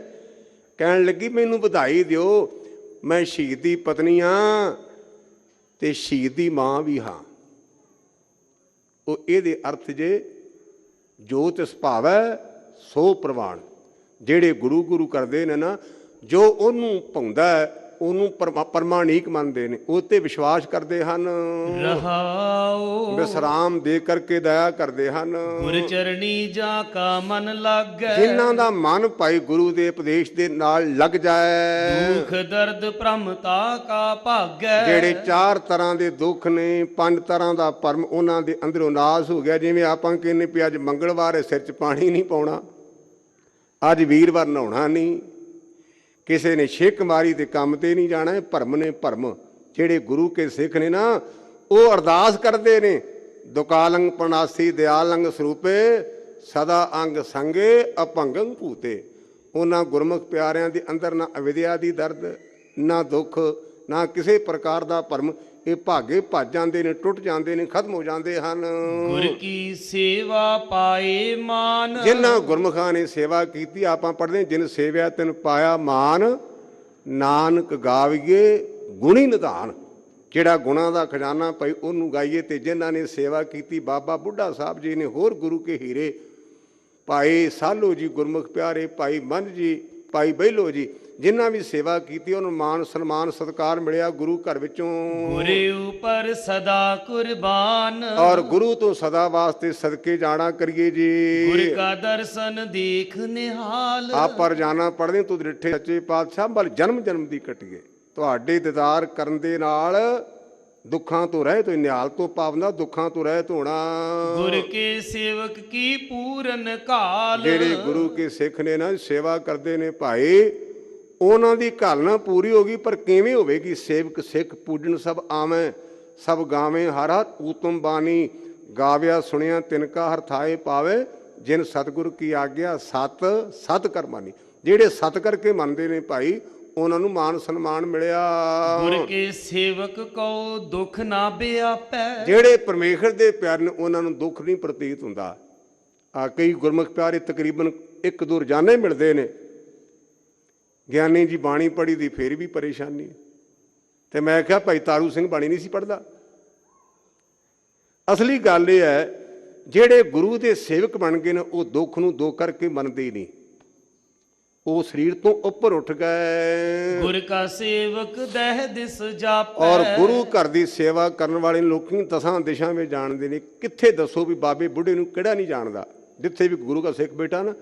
Speaker 2: ਕਹਿਣ ਲੱਗੀ ਮੈਨੂੰ ਵਧਾਈ ਦਿਓ, ਮੈਂ ਸ਼ਹੀਦ ਦੀ ਪਤਨੀ ਹਾਂ ਤੇ ਸ਼ਹੀਦ ਦੀ ਮਾਂ ਵੀ ਹਾਂ। ਉਹ ਇਹਦੇ ਅਰਥ ਜੇ ਜੋ ਤਿਸ ਭਾਵੈ ਸੋ ਪ੍ਰਵਾਨ। ਜਿਹੜੇ ਗੁਰੂ ਗੁਰੂ ਕਰਦੇ ਨੇ ਨਾ, ਜੋ ਉਹਨੂੰ ਭਾਉਂਦਾ ਉਹਨੂੰ ਪ੍ਰਮਾਣਿਕ ਮੰਨਦੇ ਨੇ, ਉਹ ਤੇ ਵਿਸ਼ਵਾਸ ਕਰਦੇ ਹਨ।
Speaker 1: ਰਹਾਉ
Speaker 2: ਵਿਸਰਾਮ ਦੇ ਕਰਕੇ ਦਇਆ ਕਰਦੇ ਹਨ।
Speaker 1: ਗੁਰ ਚਰਣੀ ਜਾ ਕਾ ਮਨ ਲਾਗੈ।
Speaker 2: ਜਿਨ੍ਹਾਂ ਦਾ ਮਨ ਭਾਈ ਗੁਰੂ ਦੇ ਉਪਦੇਸ਼ ਦੇ ਨਾਲ ਲੱਗ ਜਾਏ।
Speaker 1: ਦੁੱਖ ਦਰਦ ਭ੍ਰਮਤਾ ਕਾ ਭਾਗੈ।
Speaker 2: ਜਿਹੜੇ 4 ਤਰ੍ਹਾਂ ਦੇ ਦੁੱਖ ਨੇ, 5 ਤਰ੍ਹਾਂ ਦਾ ਭਰਮ ਉਹਨਾਂ ਦੇ ਅੰਦਰੋਂ ਨਾਸ ਹੋ ਗਿਆ। ਜਿਵੇਂ ਆਪਾਂ ਕਹਿੰਦੇ ਵੀ ਅੱਜ ਮੰਗਲਵਾਰ ਹੈ, ਸਿਰ 'ਚ ਪਾਣੀ ਨਹੀਂ ਪਾਉਣਾ, ਅੱਜ ਵੀਰਵਾਰ ਨਹਾਉਣਾ ਨਹੀਂ, ਕਿਸੇ ਨੇ ਛਿੱਕ ਮਾਰੀ ਤੇ ਕੰਮ ਤੇ ਨਹੀਂ ਜਾਣਾ। ਭਰਮ ਨੇ ਭਰਮ। ਜਿਹੜੇ ਗੁਰੂ ਕੇ ਸਿੱਖ ਨੇ ਨਾ, ਉਹ ਅਰਦਾਸ ਕਰਦੇ ਨੇ, ਦੁਕਾਲੰਗ ਪਰਨਾਸੀ ਦਿਆਲੰਗ ਸਰੂਪੇ, ਸਦਾ ਅੰਗ ਸੰਗੇ ਅਭੰਗੰ ਭੂਤੇ। ਉਹਨਾਂ ਗੁਰਮੁਖ ਪਿਆਰਿਆਂ ਦੇ ਅੰਦਰ ਨਾ ਅਵਿਦਿਆ ਦੀ ਦਰਦ, ਨਾ ਦੁੱਖ, ਨਾ ਕਿਸੇ ਪ੍ਰਕਾਰ ਦਾ ਭਰਮ। ਇਹ ਭਾਗੇ ਭੱਜ ਜਾਂਦੇ ਨੇ, ਟੁੱਟ ਜਾਂਦੇ ਨੇ, ਖਤਮ ਹੋ ਜਾਂਦੇ ਹਨ।
Speaker 1: ਗੁਰ ਕੀ ਸੇਵਾ ਪਾਏ ਮਾਨ।
Speaker 2: ਜਿਨ੍ਹਾਂ ਗੁਰਮੁਖਾਂ ਨੇ ਸੇਵਾ ਕੀਤੀ, ਆਪਾਂ ਪੜ੍ਹਦੇ ਜਿਨ ਸੇਵਿਆ ਤਿਨ ਪਾਇਆ ਮਾਨ, ਨਾਨਕ ਗਾਵੀਏ ਗੁਣੀ ਨਿਧਾਨ। ਜਿਹੜਾ ਗੁਣਾਂ ਦਾ ਖਜ਼ਾਨਾ ਭਾਈ ਉਹਨੂੰ ਗਾਈਏ। ਤੇ ਜਿਨ੍ਹਾਂ ਨੇ ਸੇਵਾ ਕੀਤੀ, ਬਾਬਾ ਬੁੱਢਾ ਸਾਹਿਬ ਜੀ ਨੇ, ਹੋਰ ਗੁਰੂ ਕੇ ਹੀਰੇ, ਭਾਈ ਸਾਲੋ ਜੀ ਗੁਰਮੁਖ ਪਿਆਰੇ, ਭਾਈ ਮੰਝ ਜੀ, ਭਾਈ ਬਹਿਲੋ ਜੀ, ਜਿਨ੍ਹਾਂ ਵੀ ਸੇਵਾ ਕੀਤੀ ਉਹਨੂੰ ਮਾਨ ਸਨਮਾਨ ਸਤਿਕਾਰ ਮਿਲਿਆ ਗੁਰੂ ਘਰ ਵਿੱਚੋਂ।
Speaker 1: ਗੁਰੇ ਉਪਰ ਸਦਾ ਕੁਰਬਾਨ।
Speaker 2: ਔਰ ਗੁਰੂ ਤੋਂ ਸਦਾ ਵਾਸਤੇ ਸਦਕੇ ਜਾਣਾ ਕਰੀਏ ਜੀ।
Speaker 1: ਗੁਰ ਕਾ ਦਰਸ਼ਨ ਦੇਖ ਨਿਹਾਲ।
Speaker 2: ਆਪਾਂ ਰੋਜ਼ਾਨਾ ਪੜ੍ਹਦੇ ਤੂੰ ਡਿੱਠੇ ਸੱਚੇ ਪਾਤਸ਼ਾਹ ਵੱਲ ਜਨਮ ਜਨਮ ਦੀ ਕੱਟੀਏ। ਤੁਹਾਡੇ ਦੀਦਾਰ ਕਰਨ ਦੇ ਨਾਲ ਦੁੱਖਾਂ ਤੋਂ ਰਹਿਤ ਹੋਏ, ਨਿਹਾਲ ਤੋਂ ਪਾਵਨਾ, ਦੁੱਖਾਂ ਤੋਂ ਰਹਿਤ ਹੋਣਾ।
Speaker 1: ਗੁਰ ਕੇ ਸੇਵਕ ਕੀ ਪੂਰਨ ਕਾਲ।
Speaker 2: ਜਿਹੜੇ ਗੁਰੂ ਕੇ ਸਿੱਖ ਨੇ ਨਾ, ਸੇਵਾ ਕਰਦੇ ਨੇ ਭਾਈ, ਉਹਨਾਂ ਦੀ ਘਾਲਣਾ ਪੂਰੀ ਹੋ ਗਈ। ਪਰ ਕਿਵੇਂ ਹੋਵੇਗੀ? ਸੇਵਕ ਸਿੱਖ ਪੂਜਣ ਸਭ ਆਵੇਂ, ਸਭ ਗਾਵੇਂ ਹਰ ਹਰ ਊਤਮ ਬਾਣੀ, ਗਾਵਿਆ ਸੁਣਿਆ ਤਿਨਕਾ ਹਰ ਥਾਏ ਪਾਵੇ ਜਿਨ ਸਤਿਗੁਰ ਕੀ ਆਗਿਆ ਸਤ ਸਤ ਕਰਮਾਨੀ। ਜਿਹੜੇ ਸਤ ਕਰਕੇ ਮੰਨਦੇ ਨੇ ਭਾਈ ਉਹਨਾਂ ਨੂੰ ਮਾਨ ਸਨਮਾਨ ਮਿਲਿਆ।
Speaker 1: ਗੁਰ ਕੇ ਸੇਵਕ ਕਉ ਦੁਖ ਨਾ ਬਿਆਪੈ।
Speaker 2: ਜਿਹੜੇ ਪਰਮੇਸ਼ਰ ਦੇ ਪਿਆਰੇ ਨੇ ਉਹਨਾਂ ਨੂੰ ਦੁੱਖ ਨਹੀਂ ਪ੍ਰਤੀਤ ਹੁੰਦਾ। ਆ ਕਈ ਗੁਰਮੁਖ ਪਿਆਰੇ ਤਕਰੀਬਨ ਇੱਕ ਦੋ ਰੋਜ਼ਾਨੇ ਮਿਲਦੇ ਨੇ, ਗਿਆਨੀ ਜੀ ਬਾਣੀ ਪੜ੍ਹੀ ਦੀ ਫੇਰ ਵੀ ਪਰੇਸ਼ਾਨੀ। ਤੇ ਮੈਂ ਕਿਹਾ ਭਾਈ ਤਾਰੂ ਸਿੰਘ ਬਾਣੀ ਨਹੀਂ ਸੀ ਪੜ੍ਹਦਾ। ਅਸਲੀ ਗੱਲ ਇਹ ਹੈ ਜਿਹੜੇ ਗੁਰੂ ਦੇ ਸੇਵਕ ਬਣ ਗਏ ਨੇ ਉਹ ਦੁੱਖ ਨੂੰ ਦੁੱਖ ਕਰਕੇ ਮੰਨਦੇ ਹੀ ਨਹੀਂ, ਉਹ ਸਰੀਰ ਤੋਂ ਉੱਪਰ ਉੱਠ ਗਏ।
Speaker 1: ਗੁਰ ਕਾ ਸੇਵਕ ਦਹਿ ਦਿਸ ਜਾਪੈ।
Speaker 2: ਔਰ ਗੁਰੂ ਘਰ ਦੀ ਸੇਵਾ ਕਰਨ ਵਾਲੇ ਲੋਕੀ ਦਸਾਂ ਦਿਸ਼ਾ ਵਿੱਚ ਜਾਣਦੇ ਨੇ। ਕਿੱਥੇ ਦੱਸੋ ਵੀ ਬਾਬੇ ਬੁੱਢੇ ਨੂੰ ਕਿਹੜਾ ਨਹੀਂ ਜਾਣਦਾ। ਜਿੱਥੇ ਵੀ ਗੁਰੂ ਦਾ ਸਿੱਖ ਬੈਠਾ ਨਾ,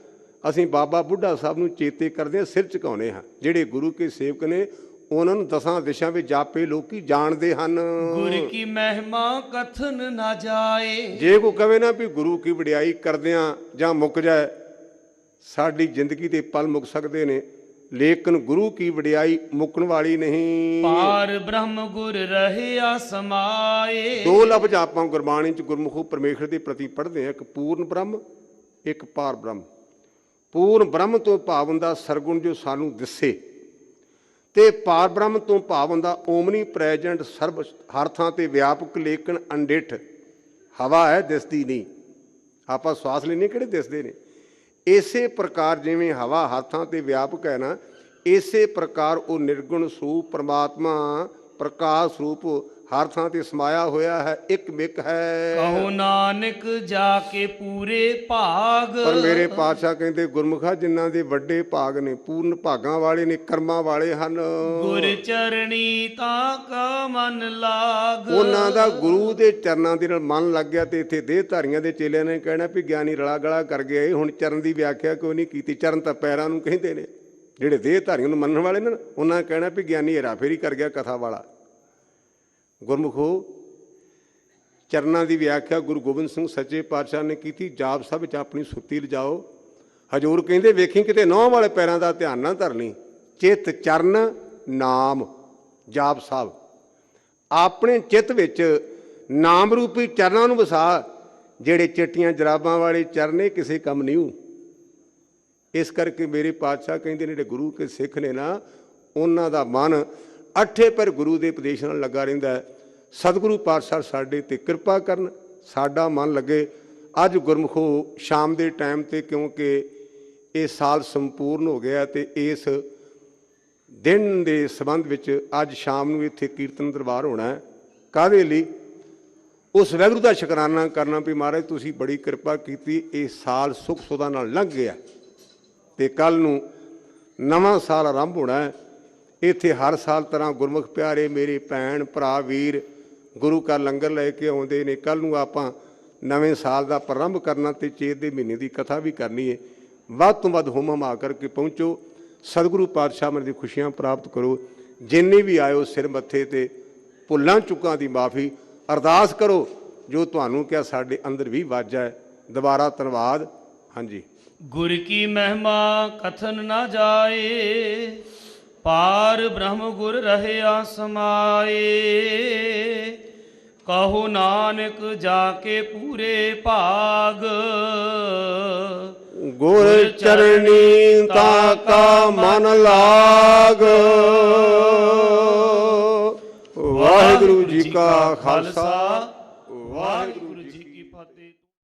Speaker 2: ਅਸੀਂ ਬਾਬਾ ਬੁੱਢਾ ਸਾਹਿਬ ਨੂੰ ਚੇਤੇ ਕਰਦੇ ਹਾਂ, ਸਿਰ ਝੁਕਾਉਂਦੇ ਹਾਂ। ਜਿਹੜੇ ਗੁਰੂ ਕੇ ਸੇਵਕ ਨੇ ਉਹਨਾਂ ਨੂੰ ਦਸਾਂ ਦਿਸ਼ਾ ਵਿੱਚ ਜਾਪੇ ਲੋਕੀ ਜਾਣਦੇ ਹਨ।
Speaker 1: ਗੁਰ ਕੀ ਮਹਿਮਾ ਕਥਨ ਨਾ ਜਾਏ।
Speaker 2: ਜੇ ਕੋਈ ਕਵੇ ਨਾ ਵੀ ਗੁਰੂ ਕੀ ਵਡਿਆਈ ਕਰਦਿਆਂ ਜਾਂ ਮੁੱਕ ਜਾਏ, ਸਾਡੀ ਜ਼ਿੰਦਗੀ ਦੇ ਪਲ ਮੁੱਕ ਸਕਦੇ ਨੇ, ਲੇਕਿਨ ਗੁਰੂ ਕੀ ਵਡਿਆਈ ਮੁੱਕਣ ਵਾਲੀ ਨਹੀਂ।
Speaker 1: ਪਾਰ ਬ੍ਰਹਮ ਗੁਰ ਰਹਿਆ ਸਮਾਏ।
Speaker 2: ਦੋ ਲਫ਼ਜ਼ ਆਪਾਂ ਗੁਰਬਾਣੀ ਚ ਗੁਰਮੁਖੋ ਪਰਮੇਸ਼ਰ ਦੇ ਪ੍ਰਤੀ ਪੜ੍ਹਦੇ ਹਾਂ, ਇੱਕ ਪੂਰਨ ਬ੍ਰਹਮ, ਇੱਕ ਪਾਰ ਬ੍ਰਹਮ। ਪੂਰਨ ਬ੍ਰਹਮ ਤੋਂ ਭਾਵ ਹੁੰਦਾ ਸਰਗੁਣ ਜੋ ਸਾਨੂੰ ਦਿਸੇ, ਤੇ ਪਾਰ ਬ੍ਰਹਮ ਤੋਂ ਭਾਵ ਹੁੰਦਾ ਓਮਨੀ ਪ੍ਰੈਜੈਂਟ ਸਰਬ ਹਰ ਥਾਂ ਤੇ ਵਿਆਪਕ ਲੇਕਿਨ ਅਣਡਿੱਠ। ਹਵਾ ਹੈ ਦਿਸਦੀ ਨਹੀਂ, ਆਪਾਂ ਸਵਾਸ ਲੈਂਦੇ ਕਿਹੜੇ ਦਿਸਦੇ ਨੇ। ਇਸੇ ਪ੍ਰਕਾਰ ਜਿਵੇਂ ਹਵਾ ਹਰ ਥਾਂ ਤੇ ਵਿਆਪਕ ਹੈ ਨਾ, ਇਸੇ ਪ੍ਰਕਾਰ ਉਹ ਨਿਰਗੁਣ ਸਰੂਪ ਪਰਮਾਤਮਾ ਪ੍ਰਕਾਸ਼ ਸਰੂਪ ਹਰ ਥਾਂ ਤੇ ਸਮਾਇਆ ਹੋਇਆ ਹੈ, ਇੱਕ ਮਿਕ ਹੈ।
Speaker 1: ਕਹੋ ਨਾਨਕ ਜਾ ਕੇ ਪੂਰੇ ਭਾਗ।
Speaker 2: ਪਰ ਮੇਰੇ ਪਾਤਸ਼ਾਹ ਕਹਿੰਦੇ ਗੁਰਮੁਖਾ ਜਿਨ੍ਹਾਂ ਦੇ ਵੱਡੇ ਭਾਗ ਨੇ, ਪੂਰਨ ਭਾਗਾਂ ਵਾਲੇ ਨੇ, ਕਰਮਾਂ ਵਾਲੇ ਹਨ,
Speaker 1: ਗੁਰ ਚਰਣੀ ਤਾਂ ਕਾ ਮਨ ਲਾਗ।
Speaker 2: ਉਹਨਾਂ ਦਾ ਗੁਰੂ ਦੇ ਚਰਨਾਂ ਦੇ ਨਾਲ ਮਨ ਲੱਗ ਗਿਆ। ਤੇ ਇੱਥੇ ਦੇਹਧਾਰੀਆਂ ਦੇ ਚੇਲਿਆਂ ਨੇ ਕਹਿਣਾ ਵੀ ਗਿਆਨੀ ਰਲਾ ਗਲਾ ਕਰ ਗਏ, ਹੁਣ ਚਰਨ ਦੀ ਵਿਆਖਿਆ ਕੋਈ ਨਹੀਂ ਕੀਤੀ। ਚਰਨ ਤਾਂ ਪੈਰਾਂ ਨੂੰ ਕਹਿੰਦੇ ਨੇ। ਜਿਹੜੇ ਦੇਹਧਾਰੀਆਂ ਨੂੰ ਮੰਨਣ ਵਾਲੇ ਨੇ ਉਹਨਾਂ ਨੇ ਕਹਿਣਾ ਵੀ ਗਿਆਨੀ ਹੇਰਾਫੇਰੀ ਕਰ ਗਿਆ ਕਥਾ ਵਾਲਾ। ਗੁਰਮੁਖੋ ਚਰਨਾਂ ਦੀ ਵਿਆਖਿਆ ਗੁਰੂ ਗੋਬਿੰਦ ਸਿੰਘ ਸੱਚੇ ਪਾਤਸ਼ਾਹ ਨੇ ਕੀਤੀ। ਜਾਪ ਸਾਹਿਬ ਵਿੱਚ ਆਪਣੀ ਸੁੱਤੀ ਲਿਜਾਓ। ਹਜ਼ੂਰ ਕਹਿੰਦੇ ਵੇਖੀ ਕਿਤੇ ਨਹੁੰ ਵਾਲੇ ਪੈਰਾਂ ਦਾ ਧਿਆਨ ਨਾ ਧਰ ਲਈ। ਚਿੱਤ ਚਰਨ ਨਾਮ ਜਾਪ ਸਾਹਿਬ, ਆਪਣੇ ਚਿੱਤ ਵਿੱਚ ਨਾਮ ਰੂਪੀ ਚਰਨਾਂ ਨੂੰ ਵਸਾ। ਜਿਹੜੇ ਚਿੱਟੀਆਂ ਜਰਾਬਾਂ ਵਾਲੇ ਚਰਨੇ ਕਿਸੇ ਕੰਮ ਨਹੀਂ ਹੋ। ਇਸ ਕਰਕੇ ਮੇਰੇ ਪਾਤਸ਼ਾਹ ਕਹਿੰਦੇ ਨੇ ਜਿਹੜੇ ਗੁਰੂ ਕੇ ਸਿੱਖ ਨੇ ਨਾ, ਉਹਨਾਂ ਦਾ ਮਨ ਅੱਠੇ ਪਰ ਗੁਰੂ ਦੇ ਉਪਦੇਸ਼ ਨਾਲ ਲੱਗਾ ਰਹਿੰਦਾ ਹੈ। ਸਤਿਗੁਰੂ ਪਾਤਸ਼ਾਹ ਸਾਡੇ ਤੇ ਕਿਰਪਾ ਕਰਨ, ਸਾਡਾ ਮਨ ਲੱਗੇ। ਅੱਜ ਗੁਰਮੁਖੋ ਸ਼ਾਮ ਦੇ ਟਾਈਮ ਤੇ, ਕਿਉਂਕਿ ਇਹ ਸਾਲ ਸੰਪੂਰਨ ਹੋ ਗਿਆ ਤੇ ਇਸ ਦਿਨ ਦੇ ਸੰਬੰਧ ਵਿੱਚ ਅੱਜ ਸ਼ਾਮ ਨੂੰ ਇੱਥੇ ਕੀਰਤਨ ਦਰਬਾਰ ਹੋਣਾ ਹੈ। ਕਾਹਦੇ ਲਈ? ਉਸ ਵਾਹਿਗੁਰੂ ਦਾ ਸ਼ੁਕਰਾਨਾ ਕਰਨਾ ਵੀ ਮਹਾਰਾਜ ਤੁਸੀਂ ਬੜੀ ਕਿਰਪਾ ਕੀਤੀ, ਇਹ ਸਾਲ ਸੁੱਖ ਸੁੱਧਾ ਨਾਲ ਲੰਘ ਗਿਆ ਤੇ ਕੱਲ੍ਹ ਨੂੰ ਨਵਾਂ ਸਾਲ ਆਰੰਭ ਹੋਣਾ ਹੈ। ਇੱਥੇ ਹਰ ਸਾਲ ਤਰ੍ਹਾਂ ਗੁਰਮੁਖ ਪਿਆਰੇ ਮੇਰੇ ਭੈਣ ਭਰਾ ਵੀਰ ਗੁਰੂ ਕਾ ਲੰਗਰ ਲੈ ਕੇ ਆਉਂਦੇ ਨੇ। ਕੱਲ੍ਹ ਨੂੰ ਆਪਾਂ ਨਵੇਂ ਸਾਲ ਦਾ ਪ੍ਰਾਰੰਭ ਕਰਨਾ ਤੇ ਚੇਤ ਦੇ ਮਹੀਨੇ ਦੀ ਕਥਾ ਵੀ ਕਰਨੀ ਹੈ। ਵੱਧ ਤੋਂ ਵੱਧ ਹੁਮ ਹਮਾ ਕਰਕੇ ਪਹੁੰਚੋ, ਸਤਿਗੁਰੂ ਪਾਤਸ਼ਾਹ ਮਨ ਦੀ ਖੁਸ਼ੀਆਂ ਪ੍ਰਾਪਤ ਕਰੋ। ਜਿੰਨੇ ਵੀ ਆਇਓ ਸਿਰ ਮੱਥੇ ਤੇ ਭੁੱਲਾਂ ਚੁੱਕਾਂ ਦੀ ਮਾਫੀ ਅਰਦਾਸ ਕਰੋ। ਜੋ ਤੁਹਾਨੂੰ ਕਿਹਾ ਸਾਡੇ ਅੰਦਰ ਵੀ ਵਾਜਾ ਹੈ। ਦੁਬਾਰਾ ਧੰਨਵਾਦ। ਹਾਂਜੀ।
Speaker 1: ਗੁਰ ਕੀ ਮਹਿਮਾ ਕਥਨ ਨਾ ਜਾਏ। ਪਾਰ ਬ੍ਰਹਮ ਗੁਰ ਰਹਿਆ ਸਮਾਏ। ਕਹੋ ਨਾਨਕ ਜਾ ਕੇ ਪੂਰੇ ਭਾਗ।
Speaker 2: ਗੁਰ ਚਰਣੀ ਤਾ ਕਾ ਮਨ ਲਾਗ। ਵਾਹਿਗੁਰੂ ਜੀ ਕਾ ਖਾਲਸਾ